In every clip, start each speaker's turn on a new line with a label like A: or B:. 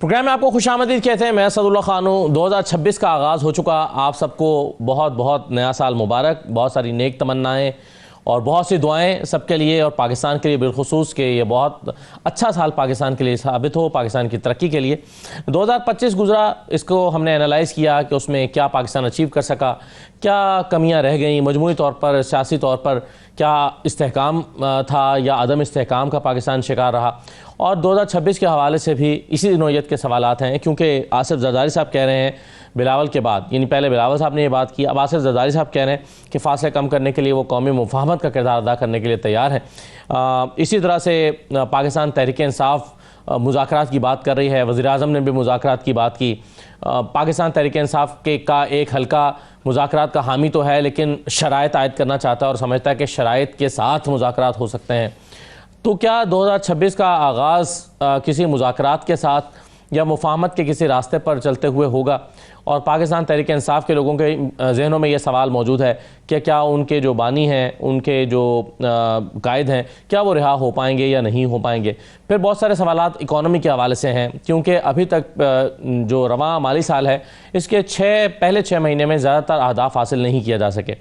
A: Programme में आपको खुशामदीद कहते हैं। मैं असदुल्लाह खान हूँ। 2026 का आगाज़ हो चुका। आप सबको बहुत बहुत नया साल मुबारक। बहुत सारी नेक तमन्नाएं और बहुत सी दुआएं सबके लिए और पाकिस्तान के लिए बिलखुसूस के ये बहुत अच्छा साल पाकिस्तान के लिए साबित हो, पाकिस्तान की तरक्की के लिए। 2025 गुजरा, इसको हमने एनालाइज़ किया कि उसमें क्या पाकिस्तान अचीव कर सका, क्या कमियां रह गईं, मजमूई तौर पर सियासी तौर पर क्या इस्तेहकाम था या अदम इस्तेहकाम का पाकिस्तान शिकार रहा। और 2026 के हवाले से भी इसी नौयत के सवालात हैं, क्योंकि आसिफ जरदारी साहब कह रहे हैं बिलावल के बाद, यानी पहले बिलावल साहब ने ये बात की, अब आसिफ जरदारी साहब कह रहे हैं कि फ़ासले कम करने के लिए वो कौमी मुफाहमत का किरदार अदा करने के लिए तैयार हैं। इसी तरह से पाकिस्तान तहरीक इंसाफ मुज़ाकरात की बात कर रही है। वज़ीर-ए-आज़म ने भी मुज़ाकरात की बात की। पाकिस्तान तहरीक इंसाफ का एक हल्का मुज़ाकरात का हामी तो है, लेकिन शराइत आयद करना चाहता है और समझता है कि शराइत के साथ मुज़ाकरात हो सकते हैं। तो क्या 2026 का आगाज़ किसी मुज़ाकरात के साथ या मुफाहमत के किसी रास्ते पर चलते हुए होगा? और पाकिस्तान तहरीक इंसाफ के लोगों के जहनों में ये सवाल मौजूद है कि क्या उनके जो बानी हैं, उनके जो कायद हैं, क्या वो रिहा हो पाएंगे या नहीं हो पाएंगे? फिर बहुत सारे सवालात इकॉनमी के हवाले से हैं, क्योंकि अभी तक जो रवां माली साल है इसके पहले 6 महीने में ज़्यादातर अहदाफ हासिल नहीं किया जा सके।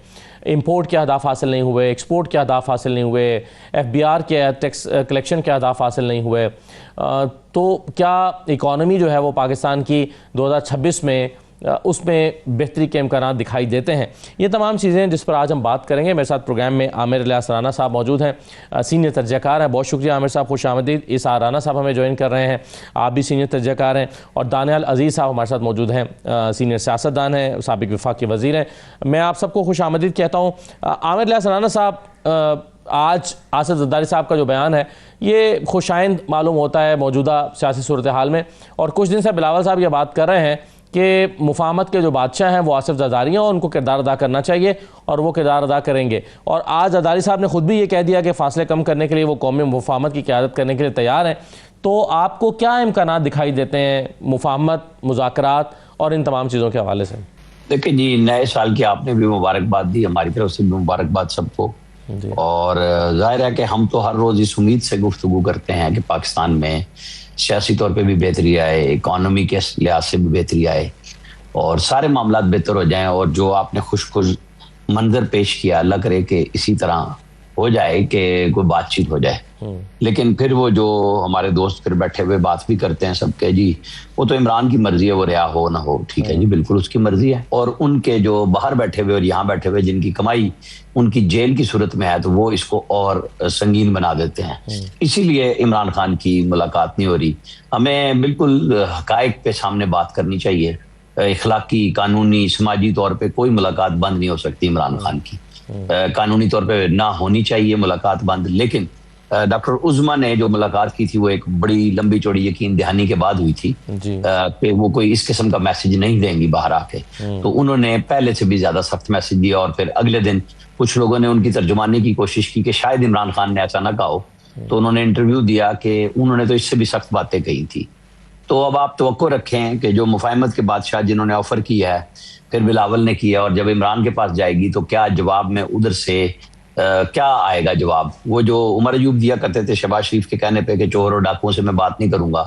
A: इंपोर्ट के अहदाफ हासिल नहीं हुए, एक्सपोर्ट के अहदाफ हासिल नहीं हुए, FBR के टैक्स कलेक्शन के अहदाफ हासिल नहीं हुए। तो क्या इकॉनमी जो है वो पाकिस्तान की 2026 में उसमें बेहतरी के इम्कान दिखाई देते हैं? ये तमाम चीज़ें जिस पर आज हम बात करेंगे। मेरे साथ प्रोग्राम में आमिर इलियास राना साहब मौजूद हैं, सीनियर तर्जयकार हैं। बहुत शुक्रिया आमिर साहब, खुश आमदीद। ईसा राना साहब हमें ज्वाइन कर रहे हैं, आप भी सीनियर तर्जयकार हैं। और दानियाल अजीज़ साहब हमारे साथ मौजूद हैं, सीनियर सियासतदान हैं, साबिक वफाकी वज़ीर हैं। मैं आप सबको खुश आमदीद कहता हूँ। आमिर इलियास राना साहब, आज आसिफ जरदारी साहब का जो बयान है ये खुशाइंद मालूम होता है मौजूदा सियासी सूरत हाल में, और कुछ दिन से बिलावल साहब ये बात कर रहे हैं कि मुफाहमत के जो बादशाह हैं वो आसिफ जरदारी हैं और उनको किरदार अदा करना चाहिए और वो किरदार अदा करेंगे। और आज जरदारी साहब ने खुद भी ये कह दिया कि फ़ासले कम करने के लिए वो कौमी मुफाहमत की क़यादत करने के लिए तैयार हैं। तो आपको क्या इम्कान दिखाई देते हैं मुफाहमत, मुज़ाकरात और इन तमाम चीज़ों के हवाले से?
B: देखिए जी, नए साल की आपने भी मुबारकबाद दी, हमारी तरफ से भी मुबारकबाद सबको। और जाहिर है कि हम तो हर रोज़ इस उम्मीद से गुफ्तगू करते हैं कि पाकिस्तान में सियासी तौर पे भी बेहतरी आए, इकॉनमी के लिहाज से भी बेहतरी आए और सारे मामला बेहतर हो जाएं। और जो आपने खुश मंजर पेश किया, अल्लाह करे कि इसी तरह हो जाए कि कोई बातचीत हो जाए। लेकिन फिर वो जो हमारे दोस्त फिर बैठे हुए बात भी करते हैं सबके, जी वो तो इमरान की मर्जी है, वो रिहा हो ना हो, ठीक है जी, बिल्कुल उसकी मर्जी है। और उनके जो बाहर बैठे हुए और यहाँ बैठे हुए जिनकी कमाई उनकी जेल की सूरत में है, तो वो इसको और संगीन बना देते हैं। इसीलिए इमरान खान की मुलाकात नहीं हो रही। हमें बिल्कुल हकायक पे सामने बात करनी चाहिए। इखलाकी, कानूनी, समाजी तौर पे कोई मुलाकात बंद नहीं हो सकती इमरान खान की। कानूनी तौर पे ना होनी चाहिए मुलाकात बंद। लेकिन डॉक्टर उज़्मा ने जो मुलाकात की थी वो एक बड़ी लंबी चौड़ी यकीन दहानी के बाद हुई थी कि वो कोई इस किस्म का मैसेज नहीं देंगी बाहर आके। तो उन्होंने पहले से भी ज्यादा सख्त मैसेज दिया और फिर अगले दिन कुछ लोगों ने उनकी तर्जुमानी की कोशिश की कि शायद इमरान खान ने ऐसा ना कहा हो, तो उन्होंने इंटरव्यू दिया कि उन्होंने तो इससे भी सख्त बातें कही थी। तो अब आप तवक्को रखें कि जो मुफाहमत के बादशाह जिन्होंने ऑफर किया है, फिर बिलावल ने किया, और जब इमरान के पास जाएगी तो क्या जवाब में उधर से क्या आएगा जवाब? वो जो उमर अयूब दिया करते थे शहबाज शरीफ के कहने पे कि चोर और डाकुओं से मैं बात नहीं करूंगा,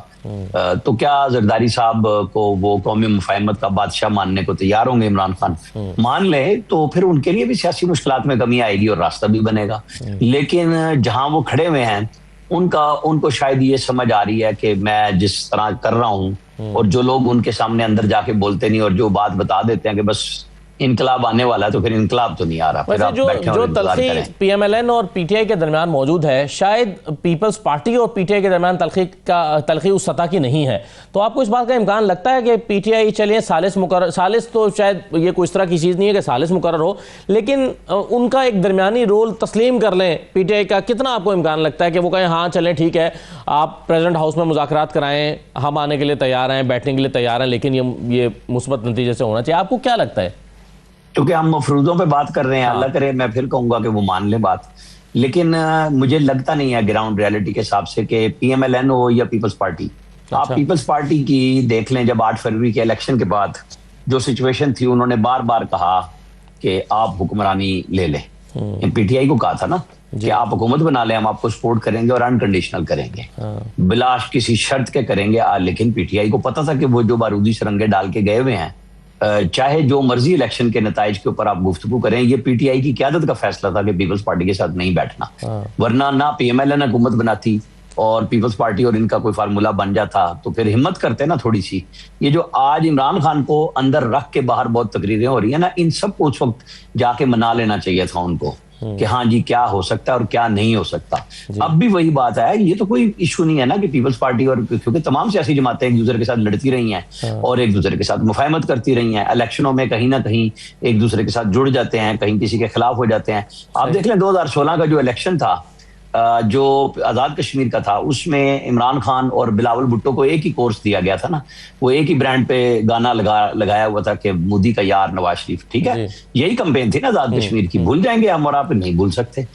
B: तो क्या जरदारी साहब को वो कौमी मुफाहमत का बादशाह मानने को तैयार होंगे? इमरान खान मान ले तो फिर उनके लिए भी सियासी मुश्किलात में कमी आएगी और रास्ता भी बनेगा। लेकिन जहां वो खड़े हुए हैं उनको शायद ये समझ आ रही है कि मैं जिस तरह कर रहा हूं, और जो लोग उनके सामने अंदर जाके बोलते नहीं और जो बात बता देते हैं कि बस इनकलाब आने वाला है, तो फिर इनकलाब तो नहीं आ रहा। फिर
A: जो तल्खी PMLN और PTI के दरमियान मौजूद है, शायद पीपल्स पार्टी और PTI के दरमियान तल्खी उस सतह की नहीं है। तो आपको इस बात का इम्कान लगता है कि PTI चलिए सालिस तो शायद ये कोई इस तरह की चीज़ नहीं है कि सालिस मुकर्रर हो, लेकिन उनका एक दरमियानी रोल तस्लीम कर लें PTI का? कितना आपको इम्कान लगता है कि वो कहें हाँ चलें ठीक है, आप प्रेसिडेंट हाउस में मुज़ाकरात कराएं, हम आने के लिए तैयार हैं, बैठने के लिए तैयार हैं, लेकिन ये मुस्बत नतीजे से होना चाहिए? आपको क्या लगता है?
B: क्योंकि हम मफरूजों पे बात कर रहे हैं, अल्लाह करे मैं फिर कहूंगा कि वो मान ले बात, लेकिन मुझे लगता नहीं है ग्राउंड रियलिटी के हिसाब से कि PMLN हो या पीपल्स पार्टी। आप पीपल्स पार्टी की देख लें, जब 8 फरवरी के इलेक्शन के बाद जो सिचुएशन थी, उन्होंने बार बार कहा कि आप हुक्मरानी ले लें। PTI को कहा था ना कि आप हुकूमत बना लें, हम आपको सपोर्ट करेंगे और अनकंडीशनल करेंगे, बिला किसी शर्त के करेंगे। लेकिन पीटीआई को पता था कि वो जो बारूदी सरंगे डाल के गए हुए हैं, चाहे जो मर्जी इलेक्शन के नताइज के ऊपर आप गुफ्तगू करें, ये पीटीआई की क़यादत का फैसला था कि पीपल्स पार्टी के साथ नहीं बैठना। वरना ना पीएमएलएन हुकूमत बनाती और पीपल्स पार्टी और इनका कोई फार्मूला बन जाता, तो फिर हिम्मत करते ना थोड़ी सी। ये जो आज इमरान खान को अंदर रख के बाहर बहुत तकरीरें हो रही है ना, इन सबको उस वक्त जाके मना लेना चाहिए था उनको कि हाँ जी क्या हो सकता है और क्या नहीं हो सकता। अब भी वही बात है, ये तो कोई इशू नहीं है ना कि पीपल्स पार्टी और, क्योंकि तमाम सियासी जमातें एक दूसरे के साथ लड़ती रही हैं और एक दूसरे के साथ मुफाहमत करती रही हैं। इलेक्शनों में कहीं ना कहीं एक दूसरे के साथ जुड़ जाते हैं, कहीं किसी के खिलाफ हो जाते हैं। आप देख लें 2016 का जो इलेक्शन था, जो आज़ाद कश्मीर का था, उसमें इमरान खान और बिलावल भुट्टो को एक ही कोर्स दिया गया था ना, वो एक ही ब्रांड पे गाना लगाया हुआ था कि मोदी का यार नवाज शरीफ, ठीक है, यही कैंपेन थी ना आज़ाद कश्मीर की। भूल जाएंगे हम और आप नहीं भूल सकते।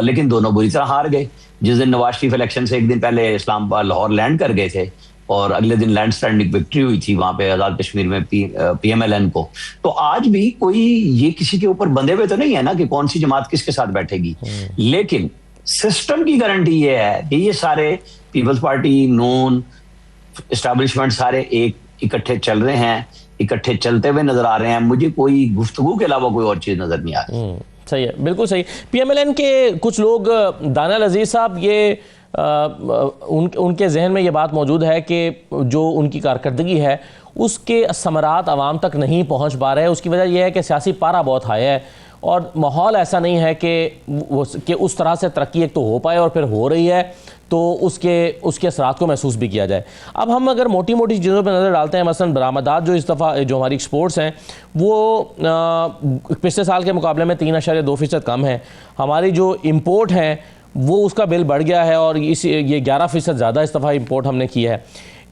B: लेकिन दोनों बुरी तरह हार गए। जिस दिन नवाज शरीफ इलेक्शन से एक दिन पहले इस्लामाबाद लाहौर लैंड कर गए थे और अगले दिन लैंड स्टैंडिंग विक्ट्री हुई थी वहां पे आज़ाद कश्मीर में पीएमएलएन को। तो आज भी कोई ये किसी के ऊपर बंधे हुए तो नहीं है ना कि कौन सी जमात किसके साथ बैठेगी, लेकिन सिस्टम की गारंटी ये है कि ये सारे पीपल्स पार्टी, नून, एस्टैब्लिशमेंट सारे एक इकट्ठे चल रहे हैं, इकट्ठे चलते हुए नजर आ रहे हैं। मुझे कोई गुफ्तगू के अलावा कोई और चीज नजर नहीं आ रही।
A: सही है, बिल्कुल सही। पीएमएलएन के कुछ लोग, दानियाल अजीज साहब, ये उनके जहन में ये बात मौजूद है कि जो उनकी कारकर्दगी है उसके समरात आवाम तक नहीं पहुंच पा रहे हैं। उसकी वजह यह है कि सियासी पारा बहुत हाई है और माहौल ऐसा नहीं है कि उस तरह से तरक्की एक तो हो पाए, और फिर हो रही है तो उसके असरात को महसूस भी किया जाए। अब हम अगर मोटी मोटी चीज़ों पर नज़र डालते हैं, मसलन बरामदात जो इस दफ़ा जो हमारी एक्सपोर्ट्स हैं वो पिछले साल के मुकाबले में 3.2% कम है। हमारी जो इम्पोर्ट हैं वो उसका बिल बढ़ गया है और ये 11% ज़्यादा इस दफ़ा इम्पोर्ट हमने किया है।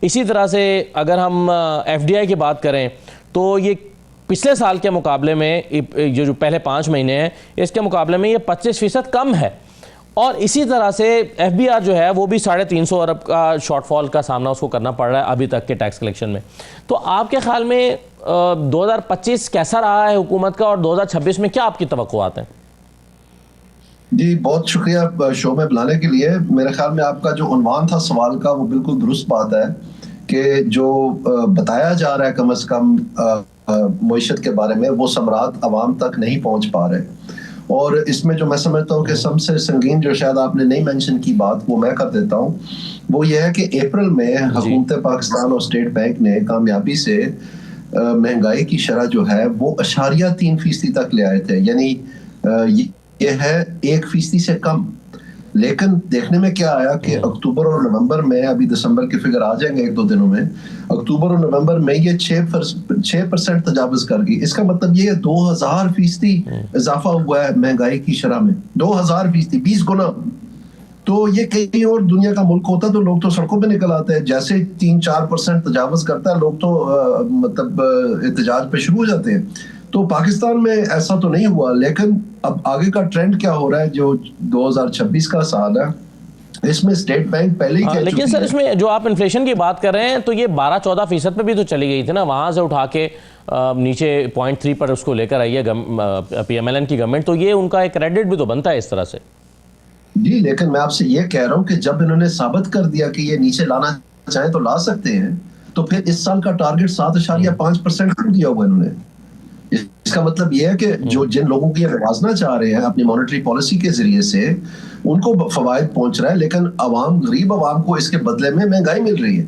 A: इसी तरह से अगर हम FDI की बात करें तो ये पिछले साल के मुकाबले में, ये जो पहले 5 महीने हैं इसके मुकाबले में ये 25% कम है। और इसी तरह से FBR जो है वो भी 350 अरब का शॉर्टफॉल का सामना उसको करना पड़ रहा है अभी तक के टैक्स कलेक्शन में। तो आपके ख्याल में 2025 कैसा रहा है हुकूमत का और 2026 में क्या आपकी तवक्कुआत हैं?
C: जी बहुत शुक्रिया शो में बुलाने के लिए। मेरे ख्याल में आपका जो उन्वान था सवाल का वो बिल्कुल दुरुस्त बात है कि जो बताया जा रहा है कम से कम मईशत के बारे में, वो समरात अवाम तक नहीं पहुंच पा रहे। और इसमें जो मैं समझता हूँ कि सबसे संगीन जो शायद आपने नहीं मेंशन की बात वो मैं कर देता हूँ, वो ये है कि अप्रैल में हुकूमत पाकिस्तान और स्टेट बैंक ने कामयाबी से महंगाई की शरह जो है वो 0.3% तक ले आए थे, यानी ये है 1% से कम। लेकिन देखने में क्या आया कि अक्टूबर और नवंबर में, अभी दिसंबर के फिगर आ जाएंगे 1-2 दिनों में, अक्टूबर और नवंबर में ये 6% तजावुज कर गई। इसका मतलब ये 2000% इजाफा हुआ है महंगाई की शरह में, 2000%, 20 गुना। तो ये कहीं और दुनिया का मुल्क होता तो लोग तो सड़कों पे निकल आते हैं। जैसे 3-4% तजावुज करता है लोग तो मतलब एहतजाज पे शुरू हो जाते हैं। तो पाकिस्तान में ऐसा तो नहीं हुआ। लेकिन अब आगे का ट्रेंड क्या हो रहा है, जो 2026 का साल है, इसमें स्टेट बैंक पहले ही
A: लेकिन सर इसमें जो आप इन्फ्लेशन की बात कर रहे हैं तो ये 12-14% पे भी तो चली गई थी ना, वहां से उठा के नीचे 0.3 पर उसको लेकर आई है पीएमएलएन की गवर्नमेंट। तो ये उनका एक क्रेडिट भी तो बनता है इस तरह से।
C: जी लेकिन मैं आपसे ये कह रहा हूँ कि जब इन्होंने साबित कर दिया कि ये नीचे लाना चाहे तो ला सकते हैं, तो फिर इस साल का टारगेट 7.5% क्यों दिया हुआ इन्होंने? इसका मतलब यह है कि जो जिन लोगों की नवाजना चाह रहे हैं अपनी मॉनेटरी पॉलिसी के जरिए से, उनको फवायद पहुंच रहा है, लेकिन अवाम, गरीब अवाम को इसके बदले में महंगाई मिल रही है।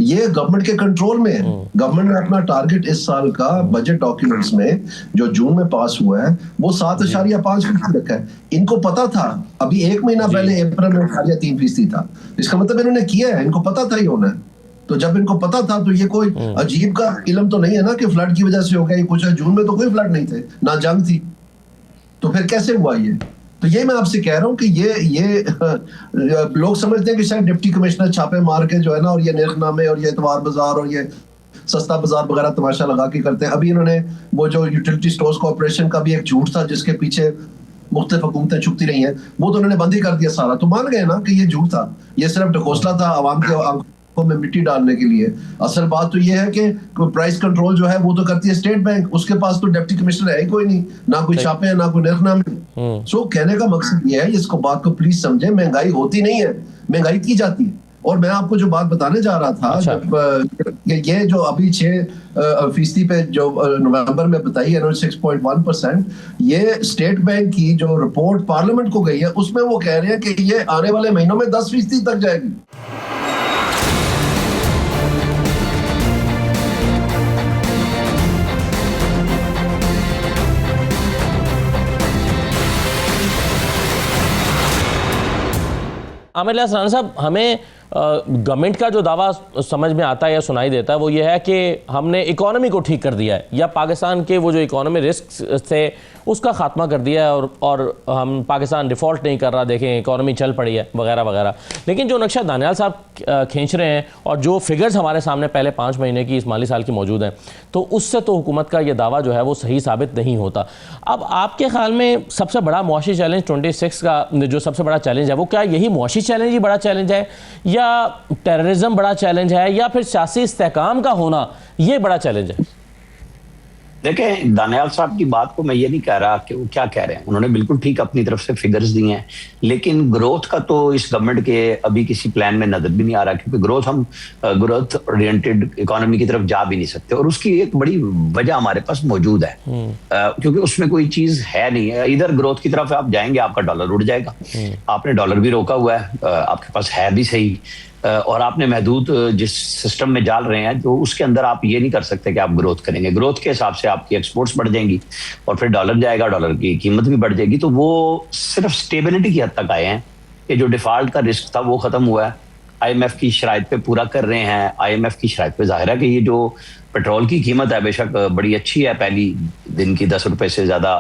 C: ये गवर्नमेंट के कंट्रोल में है। गवर्नमेंट ने अपना टारगेट इस साल का बजट डॉक्यूमेंट्स में जो जून में पास हुआ है वो 7.5% रखा है। इनको पता था, अभी 1 महीना पहले अप्रैल में 3% था। इसका मतलब इन्होंने किया है, इनको पता था ये होना है। तो जब इनको पता था तो ये कोई अजीब का इल्म तो नहीं है ना कि फ्लड की वजह से हो गया। ये कुछ जून में तो कोई फ्लड नहीं थे, ना जंग थी, तो फिर कैसे हुआ ये? तो ये मैं आपसे कह रहा हूँ कि ये लोग समझते हैं कि शायद डिप्टी कमिश्नर छापे मार के जो है ना, और ये निर्खनामे और ये इतवार बाजार और ये सस्ता बाजार वगैरह तमाशा लगा के करते हैं। अभी इन्होंने वो जो यूटिलिटी स्टोर्स कॉर्पोरेशन का भी एक झूठ था जिसके पीछे मुख्तलिफ हुकूमतें छुपती रही हैं, वो तो उन्होंने बंद ही कर दिया सारा। तो मान गए ना कि ये झूठ था, ये सिर्फ ढकोसला था आवाम के आंखों में मिट्टी डालने के लिए। असल बात तो ये है कि प्राइस कंट्रोल जो है वो तो करती है स्टेट बैंक, उसके पास तो डिप्टी कमिश्नर है ही कोई नहीं, ना कोई छापे हैं, ना कोई निर्खनामे। सो कहने का मकसद ये है, इसको बात को प्लीज समझे, महंगाई होती नहीं है, महंगाई की जाती है। और मैं आपको जो बात बताने जा रहा था, जब ये जो अभी 6% पे जो नवंबर में बताई है 6.1%, ये स्टेट बैंक की जो रिपोर्ट पार्लियामेंट को गई है उसमें वो कह रहे हैं कि ये आने वाले महीनों में 10% तक जाएगी।
A: आमिर इलियास राणा साहब, हमें गवर्नमेंट का जो दावा समझ में आता है या सुनाई देता है वो ये है कि हमने इकोनॉमी को ठीक कर दिया है, या पाकिस्तान के वो जो इकोनॉमी रिस्क थे उसका खात्मा कर दिया है, और हम पाकिस्तान डिफ़ॉल्ट नहीं कर रहा, देखें इकोनॉमी चल पड़ी है वगैरह वगैरह। लेकिन जो नक्शा दानियाल साहब खींच रहे हैं और जो फिगर्स हमारे सामने पहले 5 महीने की इस माली साल की मौजूद हैं, तो उससे तो हुकूमत का ये दावा जो है वो सही साबित नहीं होता। अब आपके ख्याल में सबसे बड़ा मुआशी चैलेंज 26 का जो सबसे बड़ा चैलेंज है वो क्या यही मुआशी चैलेंज ही बड़ा चैलेंज है, या टेररिज्म बड़ा चैलेंज है, या फिर सियासी इस्तेहकाम का होना ये बड़ा चैलेंज है?
B: देखें, दानियाल साहब की बात को मैं ये नहीं कह रहा कि वो क्या कह रहे हैं, उन्होंने बिल्कुल ठीक अपनी तरफ से फिगर्स दिए हैं, लेकिन ग्रोथ का तो इस गवर्नमेंट के अभी किसी प्लान में नजर भी नहीं आ रहा, क्योंकि हम ग्रोथ ओरिएंटेड इकोनॉमी की तरफ जा भी नहीं सकते, और उसकी एक बड़ी वजह हमारे पास मौजूद है, क्योंकि उसमें कोई चीज है नहीं है। इधर ग्रोथ की तरफ आप जाएंगे, आपका डॉलर उड़ जाएगा, आपने डॉलर भी रोका हुआ है, आपके पास है भी सही, और आपने महदूद जिस सिस्टम में डाल रहे हैं तो उसके अंदर आप ये नहीं कर सकते कि आप ग्रोथ करेंगे। ग्रोथ के हिसाब से आपकी एक्सपोर्ट्स बढ़ जाएंगी और फिर डॉलर जाएगा, डॉलर की कीमत भी बढ़ जाएगी। तो वो सिर्फ स्टेबिलिटी की हद तक आए हैं कि जो डिफॉल्ट का रिस्क था वो खत्म हुआ है, IMF की शराइत पे पूरा कर रहे हैं। IMF की शराइत पे जाहिर है कि ये जो पेट्रोल की कीमत है बेशक बड़ी अच्छी है, पहली दिन की 10 रुपए से ज्यादा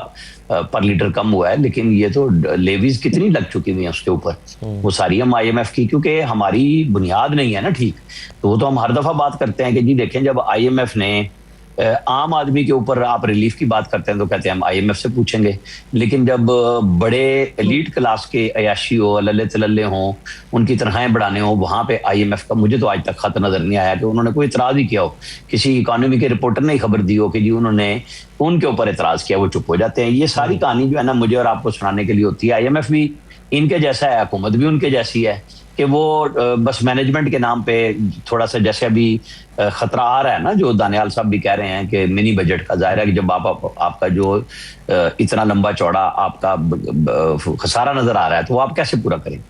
B: पर लीटर कम हुआ है, लेकिन ये तो लेवीज कितनी लग चुकी हुई है उसके ऊपर, वो सारी हम IMF की, क्योंकि हमारी बुनियाद नहीं है ना ठीक। तो वो तो हम हर दफा बात करते हैं कि जी देखें, जब IMF ने आम आदमी के ऊपर आप रिलीफ की बात करते हैं तो कहते हैं हम IMF से पूछेंगे, लेकिन जब बड़े एलीट क्लास के अयाशी हो, लल्ले तलल्ले हों, उनकी तनख्वाहें बढ़ाने हो, वहां पे IMF का मुझे तो आज तक खत नजर नहीं आया कि उन्होंने कोई इतराज ही किया हो। किसी इकोनॉमी के रिपोर्टर ने खबर दी हो कि जी उन्होंने उनके ऊपर इतराज किया, वो चुप हो जाते हैं। ये सारी कहानी जो है ना मुझे और आपको सुनाने के लिए होती है। IMF भी इनके जैसा है, हुकूमत भी उनके जैसी है कि वो बस मैनेजमेंट के नाम पे थोड़ा सा, जैसे अभी खतरा आ रहा है ना, जो दानियाल साहब भी कह रहे हैं कि मिनी बजट का, जाहिर है कि जब आपका जो इतना लंबा चौड़ा आपका खसारा नजर आ रहा है तो वो आप कैसे पूरा करेंगे?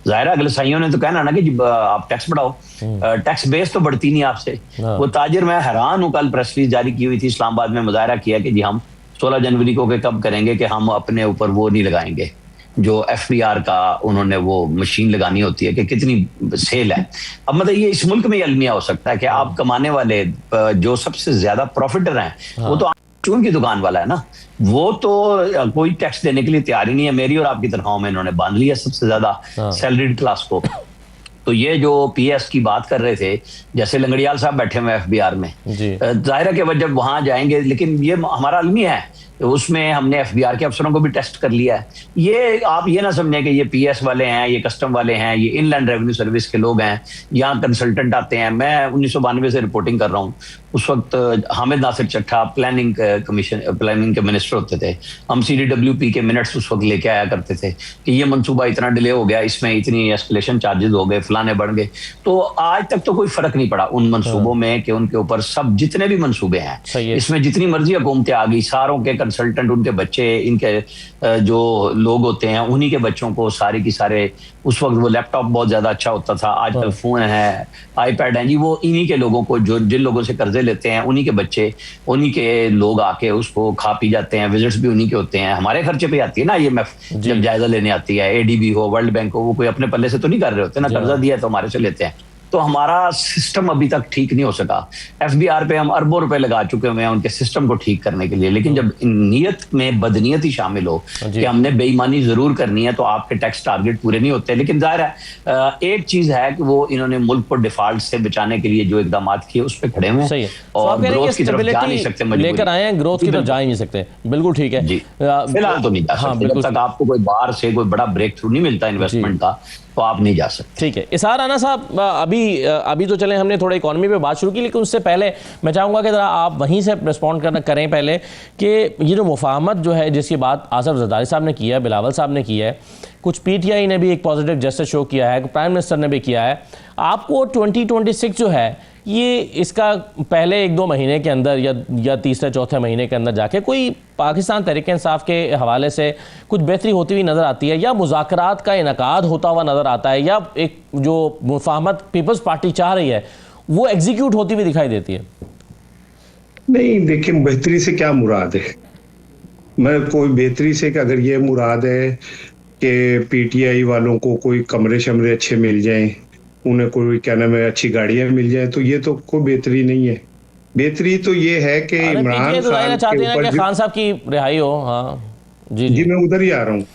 B: जाहिर है अगले साइयों ने तो कहना ना कि आप टैक्स बढ़ाओ, टैक्स बेस तो बढ़ती नहीं आपसे। वो ताजिर, मैं हैरान हूँ, कल प्रेस रिलीज जारी की हुई थी, इस्लामाबाद में मुजाहरा किया कि जी हम 16 जनवरी को कब करेंगे कि हम अपने ऊपर वो नहीं लगाएंगे, जो FBR का उन्होंने वो मशीन लगानी होती है कि कितनी सेल है। अब मतलब ये इस मुल्क में ये अलमिया हो सकता है कि आप कमाने वाले जो सबसे ज्यादा प्रॉफिटर हैं वो तो चून की दुकान वाला है ना, वो तो कोई टैक्स देने के लिए तैयार ही नहीं है। मेरी और आपकी तनख्वाहों में इन्होंने बांध लिया सबसे ज्यादा सैलरीड क्लास को। तो ये जो PS की बात कर रहे थे, जैसे लंगड़ियाल साहब बैठे हुए FBR में, जाहिर है कि वो जब वहां जाएंगे, लेकिन ये हमारा अलमिया है, उसमें हमने FBR के अफसरों को भी टेस्ट कर लिया है। ये आप ये ना समझें कि ये PS वाले हैं, ये कस्टम वाले हैं, ये इनलैंड रेवेन्यू सर्विस के लोग हैं, यहाँ कंसल्टेंट आते हैं। मैं 1992 से रिपोर्टिंग कर रहा हूँ, उस वक्त हामिद नासिर चट्टा प्लानिंग के मिनिस्टर होते थे। हम CDWP के मिनट्स उस वक्त लेके आया करते थे कि ये मनसूबा इतना डिले हो गया, इसमें इतनी एस्केलेशन चार्जेस हो गए, फलाने बढ़ गए। तो आज तक तो कोई फर्क नहीं पड़ा उन मनसूबों में कि उनके ऊपर सब जितने भी मनसूबे हैं, इसमें जितनी मर्जी हुकूमतें आ गई, सारों के कंसल्टेंट, उनके बच्चे, इनके जो लोग होते हैं उन्हीं के बच्चों को सारे की सारे, उस वक्त वो लैपटॉप बहुत ज्यादा अच्छा होता था, आजकल फोन है, iPad है जी, वो इन्हीं के लोगों को, जो जिन लोगों से कर्जे लेते हैं उन्हीं के बच्चे, उन्हीं के लोग आके उसको खा पी जाते हैं। विजिट्स भी उन्हीं के होते हैं, हमारे खर्चे पे आती है ना IMF जब जायजा लेने आती है, ADB हो, वर्ल्ड बैंक हो, वो कोई अपने पल्ले से तो नहीं कर रहे होते ना, कर्जा दिया है तो हमारे से लेते हैं। तो हमारा सिस्टम अभी तक ठीक नहीं हो सका। FBR पे हम अरबों रुपए लगा चुके हुए हैं उनके सिस्टम को ठीक करने के लिए, लेकिन जब नीयत में बदनीयती शामिल हो कि हमने बेईमानी जरूर करनी है तो आपके टैक्स टारगेट पूरे नहीं होते। लेकिन जाहिर है एक चीज है कि वो इन्होंने मुल्क को डिफॉल्ट से बचाने के लिए जो इकदाम किए उस पर खड़े हुए हैं और ग्रोथ की तरफ जा नहीं सकते,
A: लेकर आए हैं, ग्रोथ की तरफ जा ही नहीं सकते। बिल्कुल ठीक है,
B: फिलहाल तो नहीं जा सकते जब तक आपको कोई बाहर से कोई बड़ा ब्रेक थ्रू नहीं मिलता इन्वेस्टमेंट का, तो आप नहीं जा सकते।
A: ठीक है इसार राना साहब, अभी तो चले हमने थोड़ा इकोनॉमी पे बात शुरू की, लेकिन उससे पहले मैं चाहूँगा कि ज़रा आप वहीं से रिस्पॉन्ड करें पहले कि ये जो मुफाहमत जो है जिसकी बात आसिफ जरदारी साहब ने किया है, बिलावल साहब ने किया है, कुछ पीटीआई ने भी एक पॉजिटिव जेस्चर शो किया है, प्राइम मिनिस्टर ने भी किया है, आपको 2026 जो है ये इसका पहले 1-2 महीने के अंदर या तीसरे चौथे महीने के अंदर जाके कोई पाकिस्तान तहरीक-ए-इंसाफ के हवाले से कुछ बेहतरी होती हुई नज़र आती है, या मुज़ाकरात का इनकाद होता हुआ नज़र आता है, या एक जो मुफाहमत पीपल्स पार्टी चाह रही है वो एग्जीक्यूट होती हुई दिखाई देती है?
D: नहीं देखिए, बेहतरी से क्या मुराद है? मैं कोई बेहतरी से कि अगर ये मुराद है कि पीटीआई वालों को कोई कमरे शमरे अच्छे मिल जाएं, उन्हें कोई क्या नाम है अच्छी गाड़ियां मिल जाए, तो ये तो कोई बेहतरी नहीं है। बेहतरी तो ये है कि इमरान खान
A: चाहते हैं कि खान साहब की रिहाई हो। हाँ
D: जी मैं उधर ही आ रहा हूँ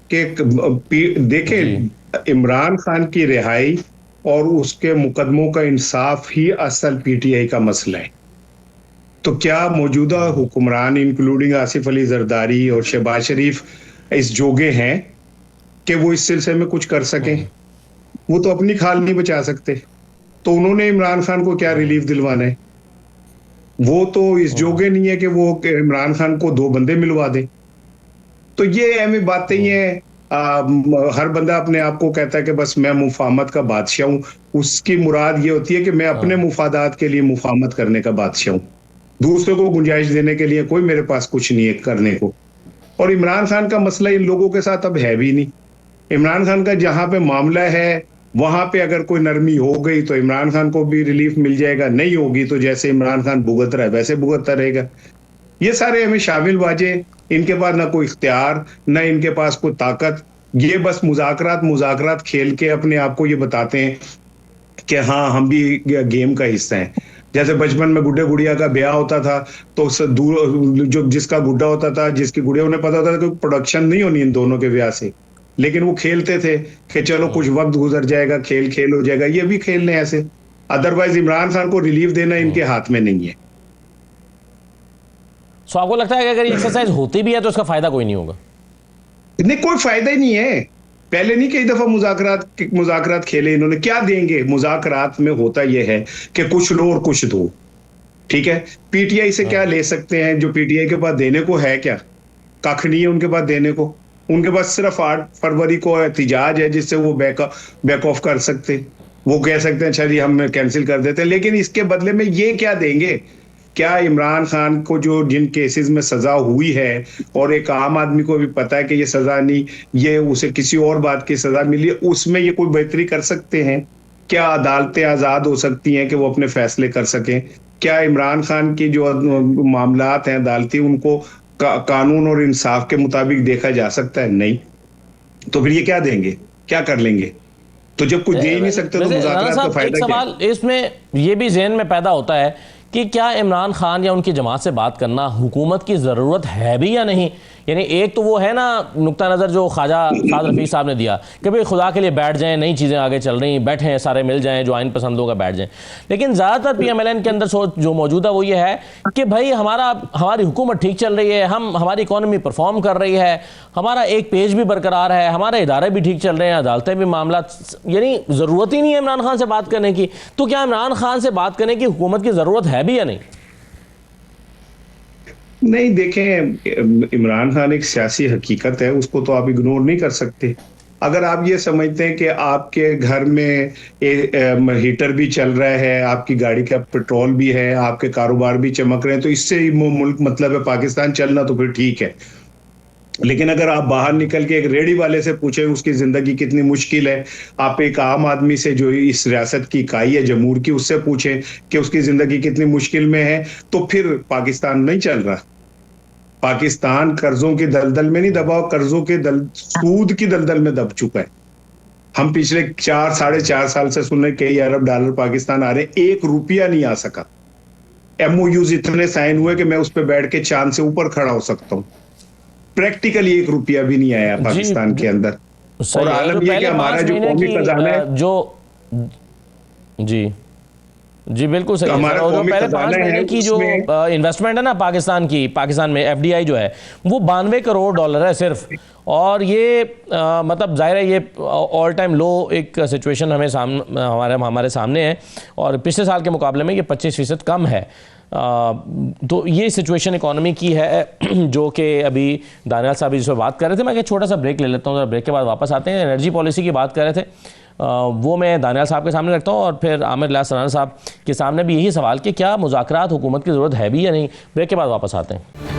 D: कि देखें, इमरान खान की रिहाई और उसके मुकदमों का इंसाफ ही असल पीटीआई का मसला है। तो क्या मौजूदा हुक्मरान इंक्लूडिंग आसिफ अली जरदारी और शहबाज शरीफ इस जोगे हैं कि वो इस सिलसिले में कुछ कर सकें? वो तो अपनी खाल नहीं बचा सकते, तो उन्होंने इमरान खान को क्या रिलीफ दिलवाना है? वो तो इस जोगे नहीं है कि वो इमरान खान को 2 बंदे मिलवा दें। तो ये अहम बातें ही हैं। हर बंदा अपने आप को कहता है कि बस मैं मुफाहमत का बादशाह हूं। उसकी मुराद ये होती है कि मैं अपने मुफादात के लिए मुफाहमत करने का बादशाह हूं, दूसरे को गुंजाइश देने के लिए कोई मेरे पास कुछ नहीं है करने को। और इमरान खान का मसला इन लोगों के साथ अब है भी नहीं। इमरान खान का जहां पे मामला है वहां पे अगर कोई नरमी हो गई तो इमरान खान को भी रिलीफ मिल जाएगा, नहीं होगी तो जैसे इमरान खान भुगत रहा है वैसे भुगतता रहेगा। ये सारे हमें शामिल वाजे, इनके पास ना कोई इख्तियार, ना इनके पास कोई ताकत। ये बस मुजाकरात खेल के अपने आप को ये बताते हैं कि हाँ हम भी गेम का हिस्सा हैं। जैसे बचपन में गुड्डे गुड़िया का ब्याह होता था तो जो जिसका गुड्डा होता था, जिसकी गुड़िया, उन्हें पता होता था कि प्रोडक्शन नहीं होनी इन दोनों के ब्याह से, लेकिन वो खेलते थे कि चलो कुछ वक्त गुजर जाएगा, खेल हो जाएगा। ये भी खेलने ऐसे। अदरवाइज इमरान खान को रिलीफ देना इनके हाथ में नहीं है।
A: सो आपको लगता है कि अगर ये एक्सरसाइज होती भी है तो उसका फायदा कोई नहीं होगा?
D: नहीं, कोई फायदा ही नहीं है। पहले नहीं कई दफा मुजाकरात खेले इन्होंने, क्या देंगे? मुजाकरात में होता यह है कि कुछ लो और कुछ दो, ठीक है। पीटीआई से क्या ले सकते हैं? जो पीटीआई के पास देने को है क्या? कख नहीं है उनके पास देने को। उनके पास सिर्फ 8 फरवरी को एहतिजाज है जिससे वो बैक ऑफ कर सकते। वो कह सकते हैं अच्छा जी हम कैंसिल कर देते हैं, लेकिन इसके बदले में ये क्या देंगे? क्या इमरान खान को जो जिन केसेस में सजा हुई है, और एक आम आदमी को भी पता है कि ये सजा नहीं, ये उसे किसी और बात की सजा मिली है, उसमें ये कोई बेहतरी कर सकते हैं? क्या अदालतें आजाद हो सकती हैं कि वो अपने फैसले कर सकें? क्या इमरान खान की जो मामलात हैं अदालती, उनको कानून और इंसाफ के मुताबिक देखा जा सकता है? नहीं। तो फिर ये क्या देंगे, क्या कर लेंगे? तो जब कुछ दे ही नहीं सकते तो मुज़ाकरात का फायदा क्या?
A: सवाल इसमें ये भी ज़हन में पैदा होता है कि क्या इमरान खान या उनकी जमात से बात करना हुकूमत की ज़रूरत है भी या नहीं? यानी एक तो वो है ना नुक्ता नज़र जो ख्वाजा साद रफ़ीक साहब ने दिया कि भाई खुदा के लिए बैठ जाएं, नई चीज़ें आगे चल रही, बैठें सारे मिल जाएं, जो आइन पसंदों का बैठ जाएं। लेकिन ज़्यादातर PMLN के अंदर सोच जो मौजूदा वो ये है कि भाई हमारी हुकूमत ठीक चल रही है, हमारी इकॉनमी परफॉर्म कर रही है, हमारा एक पेज भी बरकरार है, हमारे इदारे भी ठीक चल रहे हैं, अदालतें भी, मामला, यानी ज़रूरत ही नहीं है इमरान खान से बात करने की। तो क्या इमरान खान से बात करने की हुकूमत की ज़रूरत है भी या नहीं?
D: नहीं, देखें, इमरान खान एक सियासी हकीकत है, उसको तो आप इग्नोर नहीं कर सकते। अगर आप ये समझते हैं कि आपके घर में हीटर भी चल रहा है, आपकी गाड़ी का पेट्रोल भी है, आपके कारोबार भी चमक रहे हैं, तो इससे ही मुल्क मतलब है पाकिस्तान चलना, तो फिर ठीक है। लेकिन अगर आप बाहर निकल के एक रेडी वाले से पूछें उसकी जिंदगी कितनी मुश्किल है, आप एक आम आदमी से जो इस रियासत की इकाई है जमहूर की, उससे पूछें कि उसकी जिंदगी कितनी मुश्किल में है, तो फिर पाकिस्तान नहीं चल रहा। पाकिस्तान कर्जों के दलदल में नहीं दबा, कर्जों के सूद की दलदल में दब चुका है। हम पिछले 4-4.5 साल से सुन रहे कई अरब डॉलर पाकिस्तान आ रहे हैं, 1 रुपया नहीं आ सका। MOUs इतने साइन हुए कि मैं उस पर बैठ के चांद से ऊपर खड़ा हो सकता हूं, प्रैक्टिकली 1 रुपया भी नहीं आया पाकिस्तान के अंदर। और आलम यह कि हमारा जो कौमी खजाना है
A: जो जी जी बिल्कुल सही है।
D: हमारा
A: और जो
D: कौमी
A: पहले
D: खजाना
A: 5 महीने
D: है,
A: की जो इन्वेस्टमेंट है ना पाकिस्तान में FDI जो है वो 92 करोड़ डॉलर है सिर्फ। और ये मतलब जाहिर है ये ऑल टाइम लो एक सिचुएशन हमारे सामने है, और पिछले साल के मुकाबले में ये 25% कम है। तो ये सिचुएशन इकोनॉमी की है जो कि अभी दानियाल साहब जिस पर बात कर रहे थे। मैं एक छोटा सा ब्रेक ले लेता हूँ, ब्रेक के बाद वापस आते हैं। एनर्जी पॉलिसी की बात कर रहे थे, वो मैं दानियाल साहब के सामने रखता हूँ, और फिर आमिर इलियास सराना साहब के सामने भी यही सवाल कि क्या मुज़ाकरात हुकूमत की ज़रूरत है भी या नहीं। ब्रेक के बाद वापस आते हैं।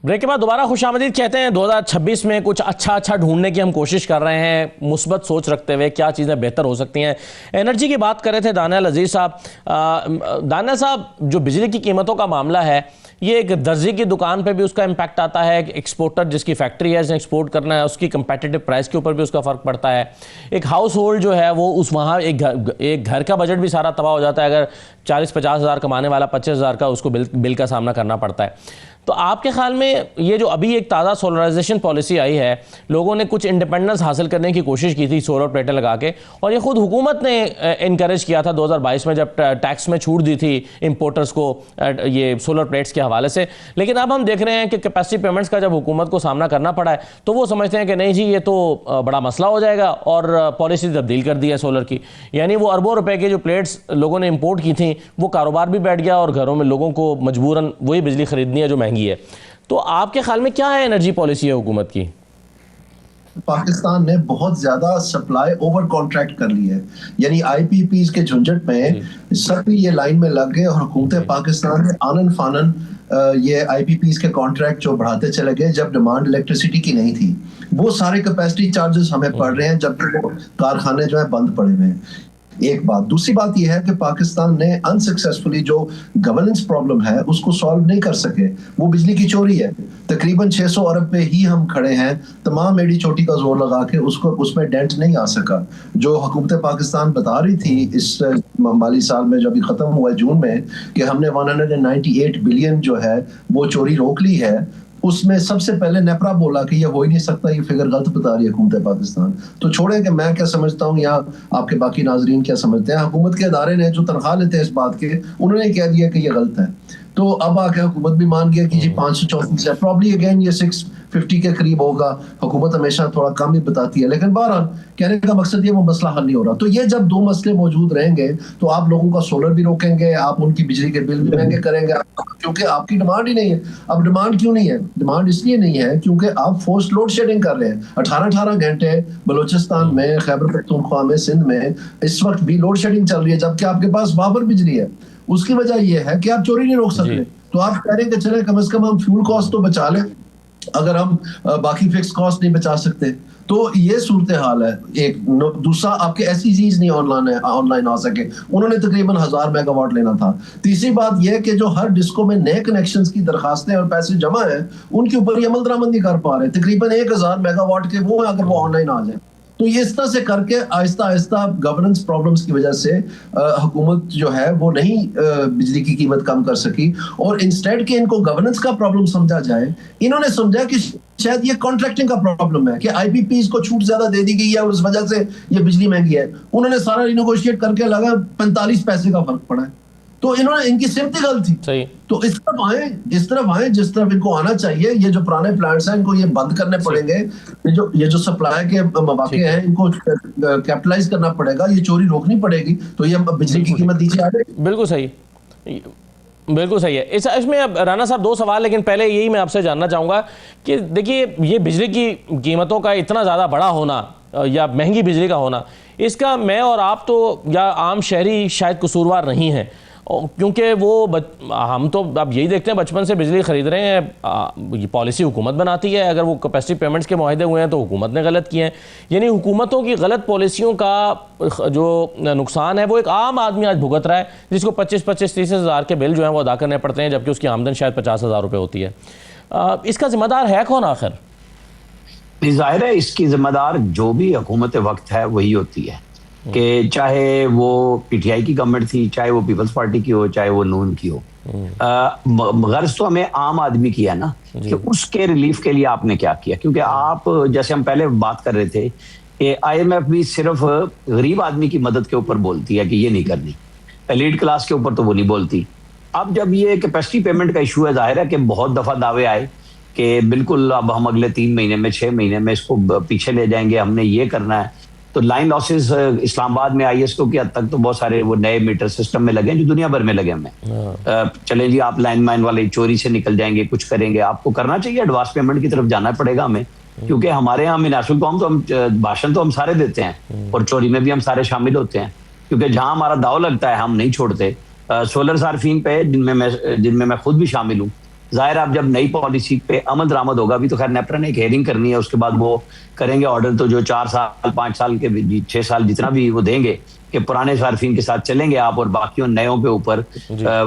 A: ब्रेक के बाद दोबारा खुशामदीद कहते हैं। 2026 में कुछ अच्छा ढूंढने की हम कोशिश कर रहे हैं, मुस्बत सोच रखते हुए क्या चीज़ें बेहतर हो सकती हैं। एनर्जी की बात कर रहे थे दानियाल अजीज़ साहब। दानियाल साहब, जो बिजली की कीमतों का मामला है, ये एक दर्जी की दुकान पे भी उसका इम्पैक्ट आता है, एक एक्सपोर्टर जिसकी फैक्ट्री है जिसने एक्सपोर्ट करना है उसकी कंपेटिटिव प्राइस के ऊपर भी उसका फ़र्क पड़ता है। एक हाउस होल्ड जो है वो वहाँ एक घर का बजट भी सारा तबाह हो जाता है अगर 40-50 हज़ार कमाने वाला 25 हज़ार का उसको बिल का सामना करना पड़ता है। तो आपके ख्याल में ये जो अभी एक ताज़ा सोलराइजेशन पॉलिसी आई है, लोगों ने कुछ इंडिपेंडेंस हासिल करने की कोशिश की थी सोलर प्लेटें लगा के, और ये खुद हुकूमत ने इनकरेज किया था 2022 में जब टैक्स में छूट दी थी इंपोर्टर्स को ये सोलर प्लेट्स के हवाले से। लेकिन अब हम देख रहे हैं कि कैपेसिटी पेमेंट्स का जब हुकूमत को सामना करना पड़ा है तो वो समझते हैं कि नहीं जी ये तो बड़ा मसला हो जाएगा, और पॉलिसी तब्दील कर दी है सोलर की। यानी वो अरबों रुपए की जो प्लेट्स लोगों ने इम्पोर्ट की थी वो कारोबार भी बैठ गया, और घरों में लोगों को मजबूरन वही बिजली खरीदनी है जो महंगी है। तो आपके ख्याल में क्या है एनर्जी पॉलिसी है हुकूमत की?
C: पाकिस्तान ने बहुत ज्यादा सप्लाई ओवर कॉन्ट्रैक्ट कर ली है, यानी IPPs के झंझट में सभी ये लाइन में लग गए, और हुकूमत पाकिस्तान ने आनन फानन ये IPPs के कॉन्ट्रैक्ट जो बढ़ाते चले गए जब डिमांड इलेक्ट्रिसिटी की नहीं थी। वो सारे कैपेसिटी चार्जेस हमें पड़ रहे हैं जबकि वो कारखाने जो है बंद पड़े हुए हैं। एक बात। दूसरी बात यह है कि पाकिस्तान ने अनसक्सेसफुली जो गवर्नेंस प्रॉब्लम है उसको सॉल्व नहीं कर सके। वो बिजली की चोरी है, तकरीबन 600 अरब पे ही हम खड़े हैं, तमाम एड़ी चोटी का जोर लगा के उसमें डेंट नहीं आ सका। जो हुकूमत पाकिस्तान बता रही थी इस माली साल में जो अभी खत्म हुआ जून में कि हमने 198 बिलियन जो है वो चोरी रोक ली है, उसमें सबसे पहले नेपरा बोला कि ये हो ही नहीं सकता, ये फिगर गलत बता रही है हुकूमत पाकिस्तान। तो छोड़े कि मैं क्या समझता हूँ या आपके बाकी नाजरीन क्या समझते हैं। हुकूमत के अदारे ने जो तनख्वाह लेते हैं इस बात के, उन्होंने कह दिया कि ये गलत है। तो अब आके हुकूमत भी मान गया कि जी 534 है, प्रॉब्ली अगेन ये 650 के करीब होगा। हुकूमत हमेशा थोड़ा कम ही बताती है, लेकिन बहरहाल कहने का मकसद ये वो मसला हल नहीं हो रहा। तो ये जब दो मसले मौजूद रहेंगे तो आप लोगों का सोलर भी रोकेंगे, आप उनकी बिजली के बिल भी महंगे करेंगे, क्योंकि आपकी डिमांड ही नहीं है। अब डिमांड क्यों नहीं है? डिमांड इसलिए नहीं है क्योंकि आप फोर्स लोड शेडिंग कर रहे हैं। 18-18 घंटे बलोचिस्तान में, खैबर पख्तूनख्वा में, सिंध में इस वक्त भी लोड शेडिंग चल रही है, जबकि आपके पास वहां पर बिजली है। उसकी वजह यह है कि आप चोरी नहीं रोक सकते। तो आप कह रहे हैं कि चले कम से कम हम फ्यूल कॉस्ट तो बचा लें, अगर हम बाकी फिक्स कॉस्ट नहीं बचा सकते। तो ये सूरत हाल है। एक दूसरा, आपके ऐसी चीज नहीं ऑनलाइन आ सके, उन्होंने तकरीबन 1000 मेगावाट लेना था। तीसरी बात यह कि जो हर डिस्को में नए कनेक्शंस की दरखास्तें और पैसे जमा है उनके ऊपर अमल दरामद नहीं कर पा रहे। तकरीबन 1000 मेगावाट के वो अगर वो ऑनलाइन आ जाए, तो ये इस तरह से करके आहिस्ता आहिस्ता गवर्नेंस प्रॉब्लम्स की वजह से हुकूमत जो है वो नहीं बिजली की कीमत कम कर सकी। और इंस्टेड के इनको गवर्नेंस का प्रॉब्लम समझा जाए, इन्होंने समझा कि शायद ये कॉन्ट्रैक्टिंग का प्रॉब्लम है कि IPPs को छूट ज्यादा दे दी गई है और उस वजह से ये बिजली महंगी है। उन्होंने सारा रिनेगोशिएट करके लगा 45 पैसे का फर्क पड़ा है। तो इन्होंने, इनकी सिमती गलत थी। सही। तो इस तरफ आए जिस तरफ इनको आना चाहिए। ये जो पुराने प्लांट्स हैं इनको ये बंद करने पड़ेंगे। ये जो सप्लाई के मौके हैं इनको कैपिटलाइज करना पड़ेगा, ये चोरी रोकनी पड़ेगी, तो ये बिजली की कीमत नीचे आ जाएगी।
A: बिल्कुल सही, बिल्कुल सही है। इसमें अब राना साहब 2 सवाल, लेकिन पहले यही मैं आपसे जानना चाहूँगा कि देखिए ये बिजली की कीमतों का इतना ज़्यादा बड़ा होना या महंगी बिजली का होना, इसका मैं और आप तो या आम शहरी शायद कसूरवार नहीं है, क्योंकि वो हम तो अब यही देखते हैं बचपन से बिजली ख़रीद रहे हैं। ये पॉलिसी हुकूमत बनाती है, अगर वो कैपेसिटी पेमेंट्स के मुआहदे हुए हैं तो हुकूमत ने गलत किए हैं। यानी हुकूमतों की गलत पॉलिसियों का जो नुकसान है वो एक आम आदमी आज भुगत रहा है, जिसको 25-30 हज़ार के बिल जो हैं वो अदा करने पड़ते हैं, जबकि उसकी आमदन शायद 50 हज़ार रुपये होती है। इसका जिम्मेदार है कौन आखिर?
B: जाहिर है इसकी जिम्मेदार जो भी हुकूमत वक्त है वही होती है। कि चाहे वो पीटीआई की गवर्नमेंट थी, चाहे वो पीपल्स पार्टी की हो, चाहे वो नून की हो, गर्ज तो हमें आम आदमी की है ना, कि उसके रिलीफ के लिए आपने क्या किया। क्योंकि आप, जैसे हम पहले बात कर रहे थे कि आईएमएफ भी सिर्फ गरीब आदमी की मदद के ऊपर बोलती है कि ये नहीं करनी, एलीट क्लास के ऊपर तो वो नहीं बोलती। अब जब ये कैपेसिटी पेमेंट का इशू है, जाहिर है कि बहुत दफा दावे आए कि बिल्कुल अब हम अगले 3 महीने में 6 महीने में इसको पीछे ले जाएंगे, हमने ये करना है। तो लाइन लॉसेस इस्लामाबाद में आईएसओ की हद तक तो बहुत सारे वो नए मीटर सिस्टम में लगे हैं जो दुनिया भर में लगे हमें। चले जी, आप लाइन माइन वाले चोरी से निकल जाएंगे, कुछ करेंगे, आपको करना चाहिए, एडवांस पेमेंट की तरफ जाना पड़ेगा हमें। क्योंकि हमारे यहाँ मिनासुल कौम तो हम भाषण तो हम सारे देते हैं और चोरी में भी हम सारे शामिल होते हैं, क्योंकि जहां हमारा दाव लगता है हम नहीं छोड़ते। सोलर सार्फिन पे जिनमें मैं खुद भी शामिल हूँ, जाहिर आप जब नई पॉलिसी पे अमल दरामद होगा, अभी तो खैर नेपरा ने एक हेयरिंग करनी है, उसके बाद वो करेंगे ऑर्डर, तो जो 4 साल 5 साल के 6 साल जितना भी वो देंगे कि पुराने सार्फिन के साथ चलेंगे आप और बाकियों नयों पे ऊपर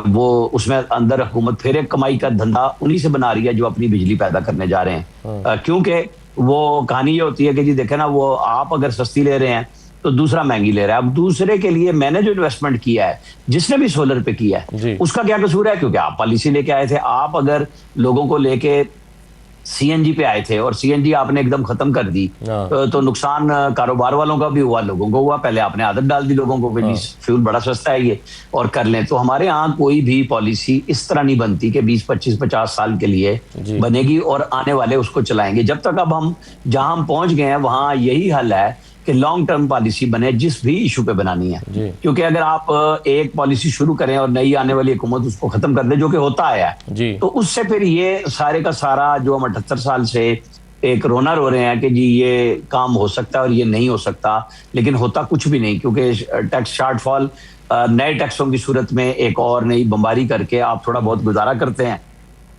B: वो उसमें अंदर हुकूमत फिर एक कमाई का धंधा उन्हीं से बना रही है जो अपनी बिजली पैदा करने जा रहे हैं। क्योंकि वो कहानी ये होती है कि जी देखे ना, वो आप अगर सस्ती ले रहे हैं तो दूसरा महंगी ले रहा है। अब दूसरे के लिए मैंने जो इन्वेस्टमेंट किया है, जिसने भी सोलर पे किया है, उसका क्या कसूर है? क्योंकि आप पॉलिसी लेके आए थे। आप अगर लोगों को लेके सीएनजी पे आए थे और सीएनजी आपने एकदम खत्म कर दी, तो नुकसान कारोबार वालों का भी हुआ, लोगों को हुआ। पहले आपने आदत डाल दी लोगों को कि फ्यूल बड़ा सस्ता है ये और कर लें। तो हमारे यहाँ कोई भी पॉलिसी इस तरह नहीं बनती कि 20, 25, 50 साल के लिए बनेगी और आने वाले उसको चलाएंगे। जब तक अब हम जहां हम पहुंच गए हैं वहां यही हल है कि लॉन्ग टर्म पॉलिसी बने जिस भी इशू पे बनानी है। क्योंकि अगर आप एक पॉलिसी शुरू करें और नई आने वाली हुकूमत उसको खत्म कर दे, जो कि होता आया है, तो उससे फिर ये सारे का सारा जो हम 78 साल से एक रोना रो रहे हैं कि जी ये काम हो सकता है और ये नहीं हो सकता, लेकिन होता कुछ भी नहीं। क्योंकि टैक्स शॉर्टफॉल, नए टैक्सों की सूरत में एक और नई बमबारी करके आप थोड़ा बहुत गुजारा करते हैं,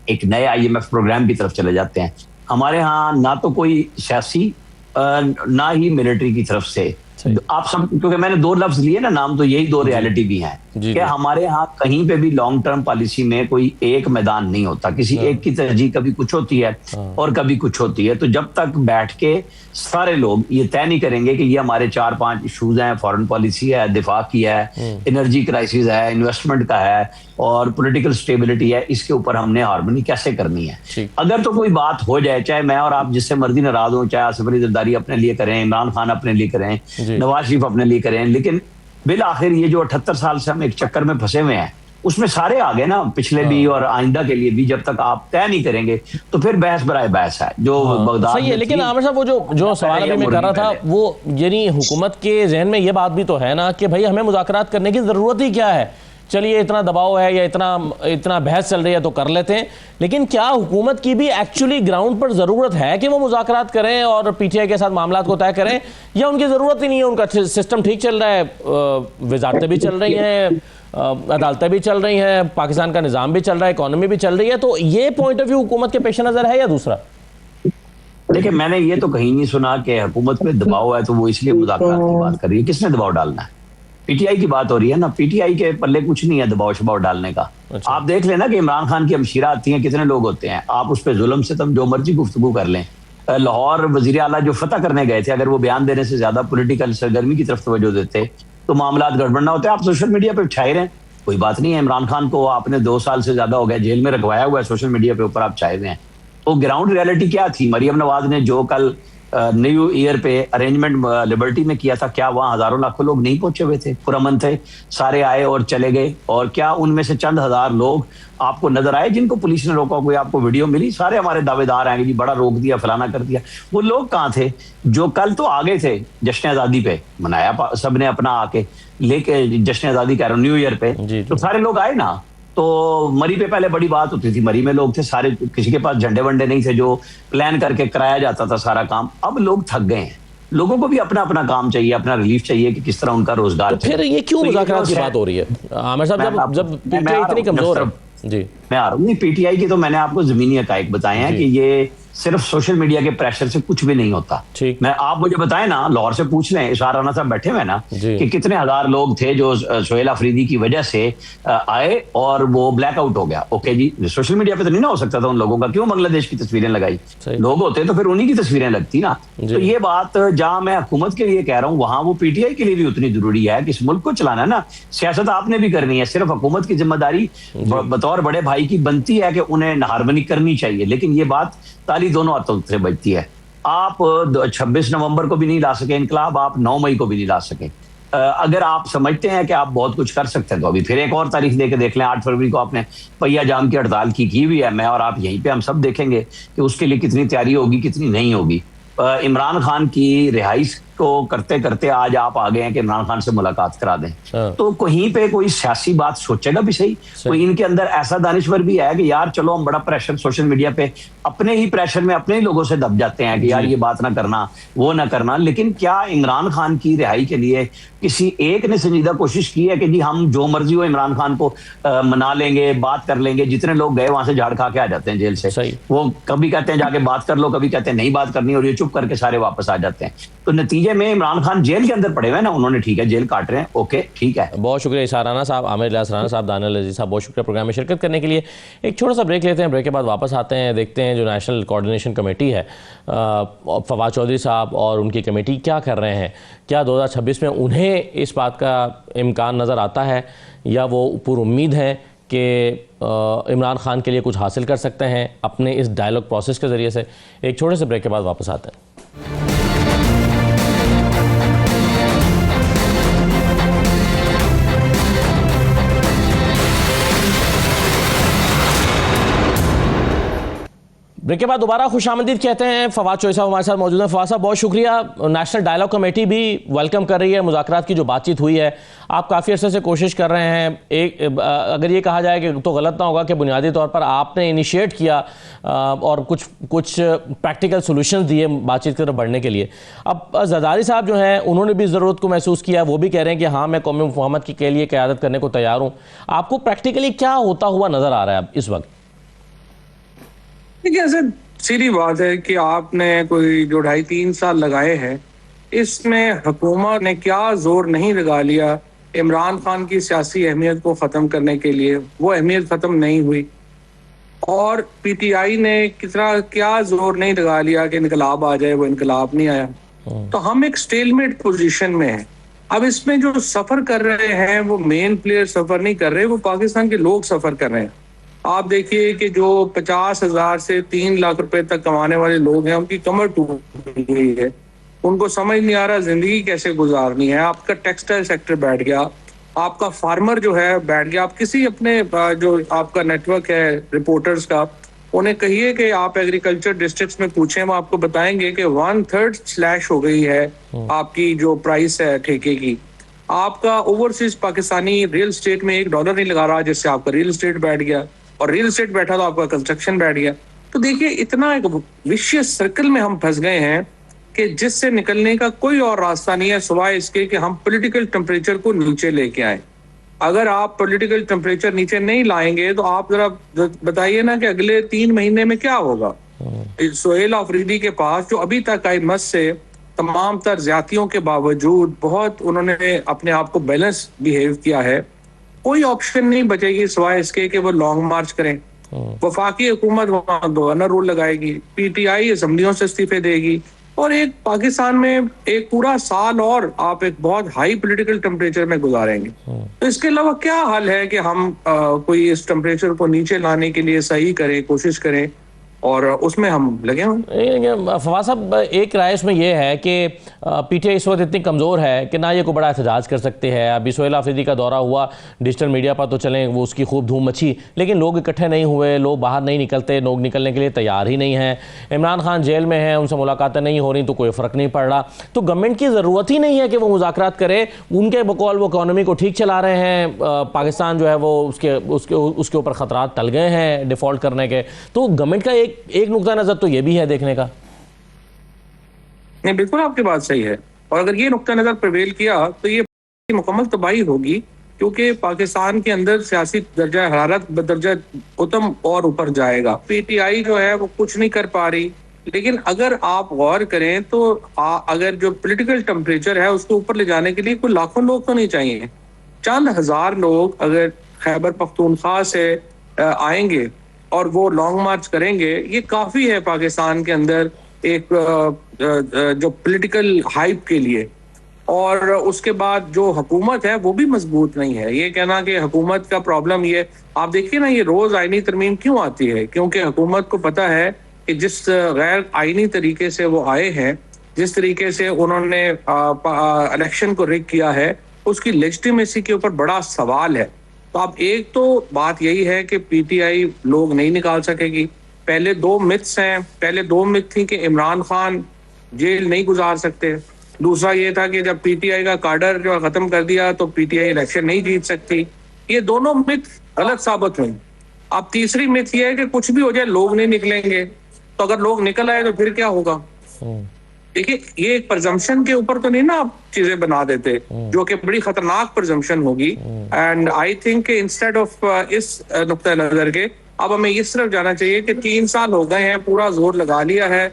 B: एक नए आईएमएफ प्रोग्राम की तरफ चले जाते हैं। हमारे यहाँ ना तो कोई सियासी ना ही मिलिट्री की तरफ से आप सब, क्योंकि मैंने 2 लफ्ज लिए ना नाम, तो यही 2 रियलिटी भी हैं कि हमारे यहाँ कहीं पे भी लॉन्ग टर्म पॉलिसी में कोई एक मैदान नहीं होता, किसी एक की तरजीह कभी कुछ होती है और कभी कुछ होती है। तो जब तक बैठ के सारे लोग ये तय नहीं करेंगे कि ये हमारे 4-5 इशूज हैं, फॉरेन पॉलिसी है, दिफा की है, एनर्जी क्राइसिस है, इन्वेस्टमेंट का है और पॉलिटिकल स्टेबिलिटी है, इसके ऊपर हमने हार्मनी कैसे करनी है। अगर तो कोई बात हो जाए, चाहे मैं और आप जिससे मर्जी नाराज हो, चाहे आसिफ अली जरदारी अपने लिए करें, इमरान खान अपने लिए करें, नवाज शरीफ अपने लिए करें, लेकिन बिल आखिर ये जो 78 साल से हम एक चक्कर में फंसे हुए हैं, उसमें सारे आ गए ना, पिछले भी और आइंदा के लिए भी। जब तक आप तय नहीं करेंगे तो फिर बहस बराए बहस है जो बगदाद
A: सही है। लेकिन आमिर साहब, वो जो सवाल अभी मैं कर रहा था, वो यानी हुकूमत के जहन में ये बात भी तो है ना कि भाई हमें मुज़ाकरात करने की ज़रूरत ही क्या है, चलिए इतना दबाव है या इतना बहस चल रही है तो कर लेते हैं। लेकिन क्या हुकूमत की भी एक्चुअली ग्राउंड पर ज़रूरत है कि वो मुज़ाकरात करें और पीटीआई के साथ मामला को तय करें, या उनकी ज़रूरत ही नहीं है? उनका सिस्टम ठीक चल रहा है, वजारतें भी चल रही हैं, अदालतें भी चल रही हैं, पाकिस्तान का निज़ाम भी चल रहा है, इकॉनमी भी चल रही है। तो ये पॉइंट ऑफ व्यू हुकूमत के पेश नज़र है या दूसरा?
B: देखिए, मैंने ये तो कहीं नहीं सुना कि हुकूमत पे दबाव है तो वो इसलिए मुज़ाकरात की बात कर रही है। किसने दबाव डालना है? पीटीआई की बात हो रही है ना, पीटीआई के पल्ले कुछ नहीं है दबाव शबाव डालने का। आप देख लेना कि इमरान खान की हमशीरा आती हैं, कितने लोग होते हैं, आप उस पर जुल्म से तुम जो मर्जी गुफ्तगू कर लें। लाहौर वजीर आला जो फतह करने गए थे, अगर वो बयान देने से ज्यादा पॉलिटिकल सरगर्मी की तरफ तवज्जो देते तो मामला गड़बड़ ना होते। आप सोशल मीडिया पे छाए रहे, कोई बात नहीं है। इमरान खान को आपने 2 साल से ज्यादा हो गया जेल में रखवाया हुआ है, सोशल मीडिया पे ऊपर आप छाए हुए हैं। तो ग्राउंड रियलिटी क्या थी? मरियम नवाज ने जो कल न्यू ईयर पे अरेंजमेंट लिबर्टी में किया था, क्या वहां हजारों लाखों लोग नहीं पहुंचे हुए थे? पुरअमन थे, सारे आए और चले गए। और क्या उनमें से चंद हजार लोग आपको नजर आए जिनको पुलिस ने रोका? कोई आपको वीडियो मिली? सारे हमारे दावेदार आएंगे जी बड़ा रोक दिया, फलाना कर दिया। वो लोग कहाँ थे जो कल तो आ गए थे जश्न आजादी पे? मनाया सबने अपना आके, लेके जश्न आजादी कह रहा हूँ न्यू ईयर पे, तो सारे लोग आए ना। तो मरी पे पहले बड़ी बात होती थी, मरी में लोग थे सारे, किसी के पास झंडे वंडे नहीं थे जो प्लान करके कराया जाता था सारा काम। अब लोग थक गए हैं, लोगों को भी अपना अपना काम चाहिए, अपना रिलीफ चाहिए कि किस तरह उनका रोजगार।
A: तो फिर ये क्यों मुज़ाकरात की बात हो रही है आमिर साहब, जब पीटीआई इतनी कमजोर है? जी
B: मैं आ रहा हूँ। पीटीआई की तो मैंने आपको जमीनी हकाइक बताए हैं कि ये सिर्फ सोशल मीडिया के प्रेशर से कुछ भी नहीं होता। मैं आप मुझे बताएं ना, लाहौर से पूछ लें, इशार राना साहब बैठे हुए ना, कि कितने हजार लोग थे जो सोहेल अफरीदी की वजह से आए और वो ब्लैकआउट हो गया। ओके जी, सोशल मीडिया पे तो नहीं ना हो सकता था उन लोगों का, क्यों बांग्लादेश की तस्वीरें लगाई? लोग होते तो फिर उन्हीं की तस्वीरें लगती ना। तो ये बात जहां मैं हुकूमत के लिए कह रहा हूँ, वहां वो पीटीआई के लिए भी उतनी जरूरी है कि इस मुल्क को चलाना है ना। सियासत आपने भी करनी है, सिर्फ हुकूमत की जिम्मेदारी बतौर बड़े भाई की बनती है कि उन्हें हारमोनी करनी चाहिए, लेकिन ये बात ताली दोनों हाथों से बजती है। आप 26 नवंबर को भी नहीं ला सके इनकलाब, आप 9 मई को भी नहीं ला सके। अगर आप समझते हैं कि आप बहुत कुछ कर सकते हैं तो अभी फिर एक और तारीख देके देख लें। 8 फरवरी को आपने पहिया जाम की हड़ताल की हुई है, मैं और आप यहीं पे हम सब देखेंगे कि उसके लिए कितनी तैयारी होगी, कितनी नहीं होगी। इमरान खान की रिहाई को करते करते आज आप आ गए हैं कि इमरान खान से मुलाकात करा दें, तो कहीं पे कोई सियासी बात सोचेगा भी सही। कोई इनके अंदर ऐसा दानिश्वर भी है कि यार चलो हम बड़ा प्रेशर सोशल मीडिया पे अपने ही प्रेशर में अपने ही लोगों से दब जाते हैं कि यार ये बात ना करना, वो ना करना। लेकिन क्या इमरान खान की रिहाई के लिए किसी एक ने संजीदा कोशिश की है कि जी हम जो मर्जी हो इमरान खान को मना लेंगे, बात कर लेंगे? जितने लोग गए वहां से झाड़ खा के आ जाते हैं जेल से। वो कभी कहते हैं जाके बात कर लो, कभी कहते हैं नहीं बात करनी, और ये चुप करके सारे वापस आ जाते हैं। तो नतीजे में इमरान खान जेल के अंदर पड़े हुए हैं ना, उन्होंने ठीक है जेल काट रहे हैं, ओके ठीक है।
A: बहुत शुक्रिया इशार राना साहब, आमिर इलियास राना साहब, दानियल अजीज साहब, बहुत शुक्रिया प्रोग्राम में शिरकत करने के लिए। एक छोटा सा ब्रेक लेते हैं, ब्रेक के बाद वापस आते हैं, देखते हैं जो नेशनल कोऑर्डिनेशन कमेटी है, फवाद चौधरी साहब और उनकी कमेटी क्या कर रहे हैं। क्या 2026 में उन्हें इस बात का इम्कान नज़र आता है या वो पूरी उम्मीद है कि इमरान खान के लिए कुछ हासिल कर सकते हैं अपने इस डायलॉग प्रोसेस के ज़रिए से? एक छोटे से ब्रेक के बाद वापस आते हैं। ब्रेक के बाद दोबारा खुशामदीद कहते हैं। फवाद चौधरी साहब हमारे साथ मौजूद हैं। फवाद साहब बहुत शुक्रिया। नेशनल डायलॉग कमेटी भी वेलकम कर रही है मुज़ाकरात की जो बातचीत हुई है। आप काफ़ी अरसे से कोशिश कर रहे हैं, अगर ये कहा जाए कि तो गलत ना होगा कि बुनियादी तौर पर आपने इनिशिएट किया और कुछ प्रैक्टिकल सोल्यूशन दिए बातचीत की तरफ बढ़ने के लिए। अब जरदारी साहब जो हैं उन्होंने भी ज़रूरत को महसूस किया, वो भी कह रहे हैं कि हाँ मैं कौम मुफाहमत के लिए क़यादत करने को तैयार हूँ। आपको प्रैक्टिकली क्या होता हुआ नज़र आ रहा है अब इस वक्त?
E: देखिए, ऐसे सीधी बात है कि आपने कोई जो 2.5-3 साल लगाए हैं, इसमें हुकूमत ने क्या जोर नहीं लगा लिया इमरान खान की सियासी अहमियत को ख़त्म करने के लिए, वो अहमियत ख़त्म नहीं हुई। और पीटीआई ने क्या जोर नहीं लगा लिया कि इनकलाब आ जाए, वो इनकलाब नहीं आया। तो हम एक स्टेलमेट पोजीशन में हैं। अब इसमें जो सफ़र कर रहे हैं वो मेन प्लेयर सफ़र नहीं कर रहे, वो पाकिस्तान के लोग सफ़र कर रहे हैं। आप देखिए कि जो 50,000 से 3 लाख रुपए तक कमाने वाले लोग हैं, उनकी कमर टूट गई है, उनको समझ नहीं आ रहा जिंदगी कैसे गुजारनी है। आपका टेक्सटाइल सेक्टर बैठ गया, आपका फार्मर जो है बैठ गया। आप किसी अपने जो आपका नेटवर्क है रिपोर्टर्स का, उन्हें कहिए कि आप एग्रीकल्चर डिस्ट्रिक्ट्स में पूछें, वो आपको बताएंगे कि 1/3 स्लैश हो गई है आपकी जो प्राइस है ठेके की। आपका ओवरसीज पाकिस्तानी रियल स्टेट में $1 नहीं लगा रहा, जिससे आपका रियल स्टेट बैठ गया, और रियल एस्टेट बैठा तो आपका कंस्ट्रक्शन बैठ गया। तो देखिए, इतना एक विशियस सर्कल में हम फंस गए हैं कि जिससे निकलने का कोई और रास्ता नहीं है सिवाय इसके कि हम पॉलिटिकल टेम्परेचर को नीचे लेके आए। अगर आप पॉलिटिकल टेम्परेचर नीचे नहीं लाएंगे तो आप जरा बताइए ना कि अगले 3 महीने में क्या होगा। सोहेल अफरीदी के पास जो अभी तक आई मस से तमाम तर ज्यादतियों के बावजूद बहुत उन्होंने अपने आप को बैलेंस बिहेव किया है, कोई ऑप्शन नहीं बचेगी सिवाय इसके कि वो लॉन्ग मार्च करें। वफाकी हुकूमत वहाँ गवर्नर रूल लगाएगी, पीटीआई असम्बलियों से इस्तीफे देगी, और एक पाकिस्तान में एक पूरा साल और आप एक बहुत हाई पॉलिटिकल टेम्परेचर में गुजारेंगे। तो इसके अलावा क्या हल है कि हम कोई इस टेम्परेचर को नीचे लाने के लिए सही करें, कोशिश करें, और उसमें हम लगे हों।
A: फवाद साहब, एक राय इसमें यह है कि पीटीआई इस वक्त इतनी कमज़ोर है कि ना ये कोई बड़ा एहतजाज कर सकते हैं। अभी सोहेल अफरीदी का दौरा हुआ, डिजिटल मीडिया पर तो चलें वो उसकी खूब धूम मची, लेकिन लोग इकट्ठे नहीं हुए, लोग बाहर नहीं निकलते, लोग निकलने के लिए तैयार ही नहीं हैं। इमरान खान जेल में हैं, उनसे मुलाकातें नहीं हो रही तो कोई फ़र्क नहीं पड़ रहा। तो गवर्नमेंट की ज़रूरत ही नहीं है कि वो मुज़ाकरात करे। उनके बकौल वो इकॉनमी को ठीक चला रहे हैं, पाकिस्तान जो है वो उसके ऊपर ख़तरात टल गए हैं डिफ़ॉल्ट करने के। तो गवर्नमेंट का एक नुक्ता नज़र तो ये भी है देखने का।
E: नहीं, बिल्कुल आपकी बात सही है, और अगर ये नुक्ता नजर प्रिवेल किया तो ये मुकम्मल तबाही होगी, क्योंकि पाकिस्तान के अंदर सियासी दर्जा हरारत बदर्जा उतम और ऊपर जाएगा। पीटीआई जो है वो कुछ नहीं कर पा रही, लेकिन अगर आप गौर करें तो अगर जो पॉलिटिकल टेम्परेचर है उसको ऊपर ले जाने के लिए कोई लाखों लोग तो नहीं चाहिए, चंद हजार लोग अगर खैबर पख्तूनख्वा से आएंगे और वो लॉन्ग मार्च करेंगे, ये काफी है पाकिस्तान के अंदर एक जो पॉलिटिकल हाइप के लिए। और उसके बाद जो हुकूमत है वो भी मजबूत नहीं है। ये कहना कि हुकूमत का प्रॉब्लम, ये आप देखिए ना, ये रोज आईनी तरमीम क्यों आती है? क्योंकि हुकूमत को पता है कि जिस गैर आईनी तरीके से वो आए हैं, जिस तरीके से उन्होंने इलेक्शन को रिग किया है, उसकी लेजिटिमेसी के ऊपर बड़ा सवाल है। तो अब एक तो बात यही है कि पीटीआई लोग नहीं निकाल सकेगी। पहले दो मिथ्स हैं। पहले दो मिथ थी कि इमरान खान जेल नहीं गुजार सकते। दूसरा ये था कि जब पीटीआई का काडर जो खत्म कर दिया तो पीटीआई इलेक्शन नहीं जीत सकती। ये दोनों मिथ गलत साबित हुई। अब तीसरी मिथ ये है कि कुछ भी हो जाए लोग नहीं निकलेंगे। तो अगर लोग निकल आए तो फिर क्या होगा? देखिए, ये एक प्रजम्पशन के ऊपर तो नहीं ना आप चीजें बना देते, जो कि बड़ी खतरनाक प्रजम्पशन होगी। And I think instead of इस नुक्ता नजर के अब हमें इस तरफ जाना चाहिए कि 3 साल हो गए हैं, पूरा जोर लगा लिया है।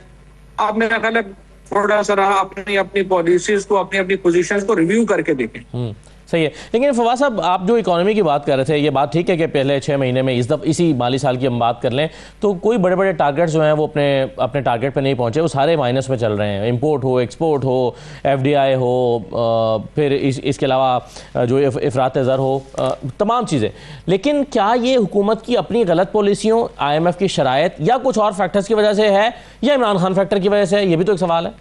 E: अब मेरा ख्याल है थोड़ा सा अपनी अपनी पॉलिसीज को, अपनी अपनी पोजीशंस को रिव्यू करके देखें।
A: सही है। लेकिन फवाद साहब, आप जो इकोनॉमी की बात कर रहे थे, ये बात ठीक है कि पहले 6 महीने में इसी माली साल की हम बात कर लें तो कोई बड़े बड़े टारगेट्स जो हैं वो अपने टारगेट पे नहीं पहुंचे, वो सारे माइनस में चल रहे हैं। इंपोर्ट हो, एक्सपोर्ट हो, एफडीआई हो, फिर इसके अलावा जो इफरात ज़र हो, तमाम चीज़ें। लेकिन क्या ये हुकूमत की अपनी गलत पॉलिसियों, IMF की शराइत, या कुछ और फैक्टर्स की वजह से है, या इमरान खान फैक्टर की वजह से है? ये भी तो एक सवाल है।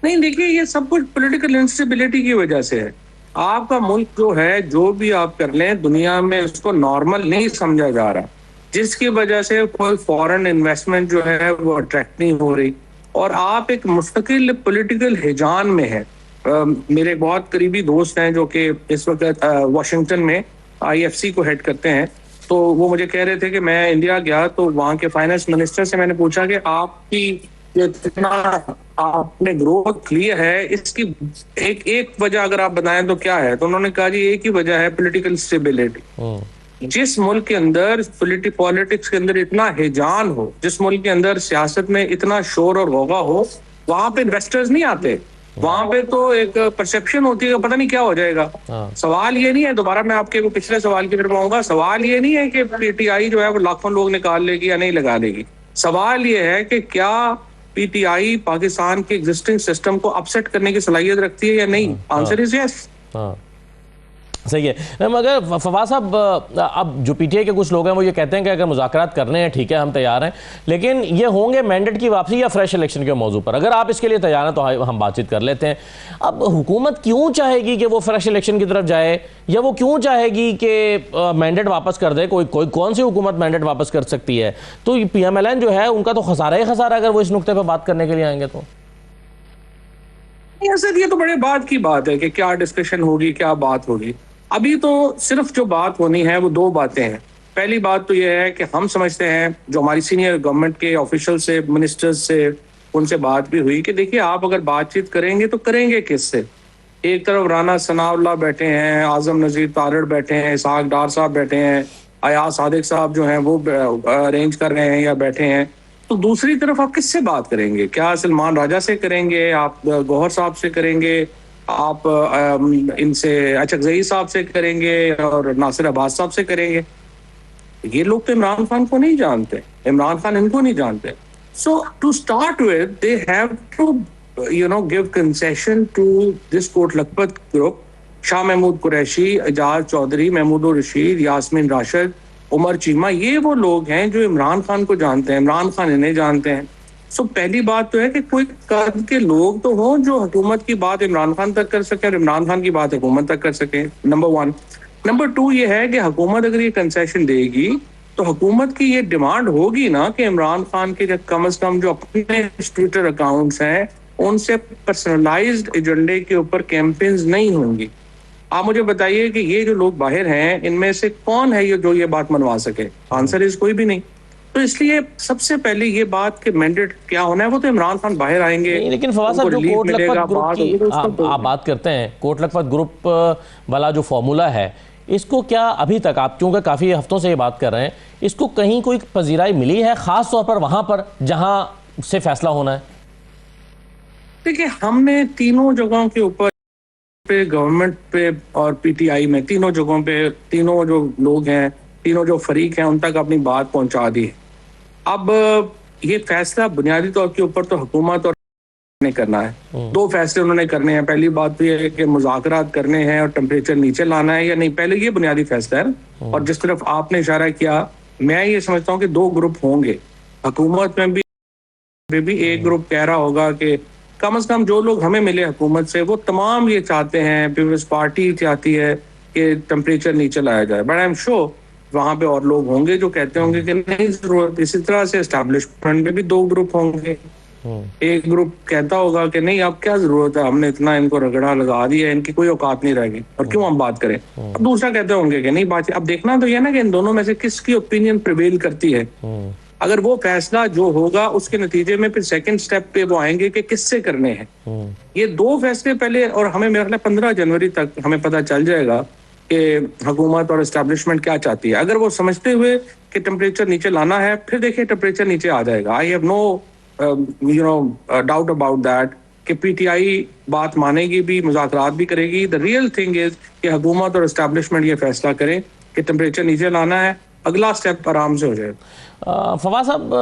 E: नहीं, देखिए, ये सब कुछ पॉलिटिकल इंस्टेबिलिटी की वजह से है। आपका मुल्क जो है, जो भी आप कर लें दुनिया में, उसको नॉर्मल नहीं समझा जा रहा, जिसकी वजह से कोई फॉरेन इन्वेस्टमेंट जो है वो अट्रैक्ट नहीं हो रही। और आप एक मुस्तकिल पॉलिटिकल हिजान में है। मेरे बहुत करीबी दोस्त हैं जो कि इस वक्त वाशिंगटन में IFC को हेड करते हैं। तो वो मुझे कह रहे थे कि मैं इंडिया गया तो वहाँ के फाइनेंस मिनिस्टर से मैंने पूछा कि आपकी जितना आपने ग्रोथ लिया है, इसकी एक वजह अगर आप बताएं तो क्या है? तो उन्होंने कहा जी एक ही वजह है, पॉलिटिकल स्टेबिलिटी। जिस मुल्क के अंदर पॉलिटिक्स के अंदर इतना हिजान हो, जिस मुल्क के अंदर सियासत में इतना शोर और होगा हो, वहां पे इन्वेस्टर्स नहीं आते। वहां पे तो एक परसेप्शन होती है, पता नहीं क्या हो जाएगा। सवाल ये नहीं है, दोबारा मैं आपके पिछले सवाल की तरफ आऊंगा, सवाल ये नहीं है कि पीटीआई जो है वो लाखों लोग निकाल लेगी या नहीं लगा लेगी। सवाल ये है कि क्या पीटीआई पाकिस्तान के एग्जिस्टिंग सिस्टम को अपसेट करने की सलाहियत रखती है या नहीं? Answer is yes.
A: सही है। मगर फवाद साहब, अब जो पीटीआई के कुछ लोग हैं वो ये कहते हैं कि अगर मुज़ाकरात करने हैं ठीक है, हम तैयार हैं, लेकिन ये होंगे मैंडेट की वापसी या फ्रेश इलेक्शन के मौजू पर। अगर आप इसके लिए तैयार हैं तो हम बातचीत कर लेते हैं। अब हुकूमत क्यों चाहेगी कि वो फ्रेश इलेक्शन की तरफ जाए, या वो क्यों चाहेगी कि मैंडेट वापस कर दे? कोई कौन सी हुकूमत मैंडेट वापस कर सकती है? तो PMLN जो है उनका तो खसारा ही खसारा अगर वो इस नुक्ते पर बात करने के लिए आएंगे तो।
E: सर, ये तो बड़े बात की बात है कि क्या डिस्कशन होगी, क्या बात होगी। अभी तो सिर्फ जो बात होनी है वो 2 बातें हैं। पहली बात तो यह है कि हम समझते हैं, जो हमारी सीनियर गवर्नमेंट के ऑफिशियल से, मिनिस्टर्स से, उनसे बात भी हुई कि देखिए आप अगर बातचीत करेंगे तो करेंगे किससे? एक तरफ राना सनाउल्लाह बैठे हैं, आजम नजीर तारड़ बैठे हैं, इसहाक डार साहब बैठे हैं, अयाज सादिक साहब जो हैं वो अरेंज कर रहे हैं या बैठे हैं। तो दूसरी तरफ आप किससे बात करेंगे? क्या सलमान राजा से करेंगे? आप गौहर साहब से करेंगे? आप इनसे अचकजई साहब से करेंगे और नासिर अब्बास साहब से करेंगे? ये लोग तो इमरान खान को नहीं जानते, इमरान खान इनको नहीं जानते। So to start with they have to give concession to this Kot Lakhpat group, Shah Mahmood Qureshi, Ejaz Chaudhry, Mahmood Rasheed, Yasmin Rashid, Umar Cheema. ये वो लोग हैं जो इमरान खान को जानते हैं, इमरान खान इन्हें जानते हैं। सो पहली बात तो है कि कोई कद के लोग तो हों जो हुकूमत की बात इमरान खान तक कर सके और इमरान खान की बात हुकूमत तक कर सके, नंबर 1। नंबर 2 ये है कि हुकूमत अगर ये कंसेशन देगी तो हुकूमत की ये डिमांड होगी ना कि इमरान खान के कम से कम जो अपने ट्विटर अकाउंट्स हैं उनसे पर्सनलाइज्ड एजेंडे के ऊपर कैंपेन्स नहीं होंगी। आप मुझे बताइए कि ये जो लोग बाहर हैं इनमें से कौन है ये जो ये बात मनवा सके? आंसर इज कोई भी नहीं। तो इसलिए सबसे पहले ये बात कि मैंडेट क्या होना है वो तो इमरान खान बाहर आएंगे।
A: लेकिन फवाद साहब, जो कोट लखपत ग्रुप की आप बात करते हैं, कोट लखपत ग्रुप वाला जो फॉर्मूला है, इसको क्या अभी तक, आप क्योंकि काफ़ी हफ्तों से ये बात कर रहे हैं, इसको कहीं कोई पजीराई मिली है, ख़ास तौर पर वहाँ पर जहाँ से फैसला होना है?
E: देखिए, हमने तीनों जगहों के ऊपर पे, गवर्नमेंट पे और पीटीआई में, तीनों जगहों पे तीनों जो लोग हैं, तीनों जो फरीक हैं, उन तक अपनी बात पहुंचा दी है। अब ये फैसला बुनियादी तौर के ऊपर तो हुकूमत और ने करना है। दो फैसले उन्होंने करने हैं। पहली बात तो ये है कि मुज़ाकरात करने हैं और टेम्परेचर नीचे लाना है या नहीं, पहले ये बुनियादी फैसला है। और जिस तरफ आपने इशारा किया, मैं ये समझता हूँ कि दो ग्रुप होंगे हुकूमत में भी एक ग्रुप कह रहा होगा कि कम से कम जो लोग हमें मिले हुकूमत से, वो तमाम ये चाहते हैं, पीपल्स पार्टी चाहती है कि टेम्परेचर नीचे लाया जाए। बट आई एम श्योर वहां पे और लोग होंगे जो कहते होंगे कि नहीं जरूरत। इसी तरह से एस्टैब्लिशमेंट में भी दो ग्रुप होंगे। एक ग्रुप कहता होगा कि नहीं, अब क्या जरूरत है, हमने इतना इनको रगड़ा लगा दिया, इनकी कोई औकात नहीं रहेगी और क्यों हम बात करें। अब दूसरा कहते होंगे कि नहीं बात। अब देखना तो ये ना कि इन दोनों में से किसकी ओपिनियन प्रिवेल करती है। अगर वो फैसला जो होगा उसके नतीजे में फिर सेकंड स्टेप पे वो आएंगे कि किससे करने हैं। ये दो फैसले पहले, और हमें मेरे ख्याल 15 जनवरी तक हमें पता चल जाएगा कि हुकूमत और एस्टैब्लिशमेंट क्या चाहती है। अगर वो समझते हुए कि टेम्परेचर नीचे लाना है, फिर देखिए टेम्परेचर नीचे आ जाएगा। I have no doubt about that कि पीटीआई बात मानेगी भी, मुज़ाकरात भी करेगी। द रियल थिंग इज कि हुकूमत और एस्टैब्लिशमेंट ये फैसला करें कि टेम्परेचर नीचे लाना है, अगला स्टेप आराम से हो जाएगा।
A: फवाद साहब,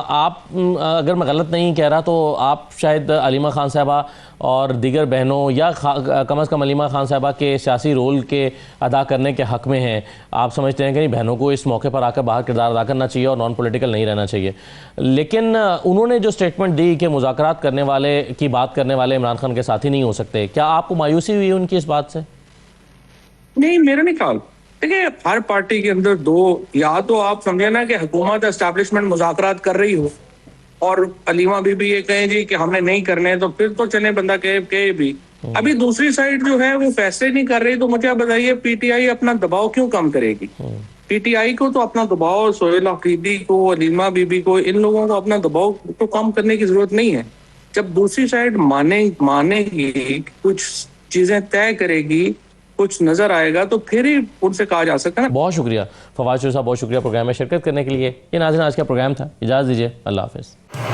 A: आप अगर मैं गलत नहीं कह रहा तो आप शायद अलीमा खान साहबा और दीगर बहनों या कम अज़ कम अलीमा खान साहबा के सियासी रोल के अदा करने के हक़ में हैं। आप समझते हैं कि नहीं, बहनों को इस मौके पर आकर बाहर किरदार अदा करना चाहिए और नॉन पॉलिटिकल नहीं रहना चाहिए। लेकिन उन्होंने जो स्टेटमेंट दी कि मुज़ाकरात करने वाले की बात करने वाले इमरान खान के साथी नहीं हो सकते, क्या आपको मायूसी हुई उनकी इस बात से?
E: नहीं, मेरा नहीं ख्याल। देखिए, हर पार्टी के अंदर दो, या तो आप समझे ना कि हुकूमत एस्टैब्लिशमेंट मुज़ाकरात कर रही हो और अलीमा भी ये कहें जी कि हमने नहीं करने, तो फिर तो चले बंदा कहे भी। अभी दूसरी साइड जो है वो फैसले नहीं कर रही, तो मुझे आप बताइए पीटीआई अपना दबाव क्यों कम करेगी? पीटीआई को तो अपना दबाव, सोहेल अफरीदी को, अलीमा बीबी को, इन लोगों को अपना दबाव तो कम करने की जरूरत नहीं है। जब दूसरी साइड मानेगी, कुछ चीजें तय करेगी, कुछ नजर आएगा, तो फिर ही उनसे कहा जा सकता है ना।
A: बहुत शुक्रिया फवाद शोर साहब, बहुत शुक्रिया प्रोग्राम में शिरकत करने के लिए। ये नाज़रीन आज का प्रोग्राम था, इजाज़त दीजिए, अल्लाह हाफ़िज़।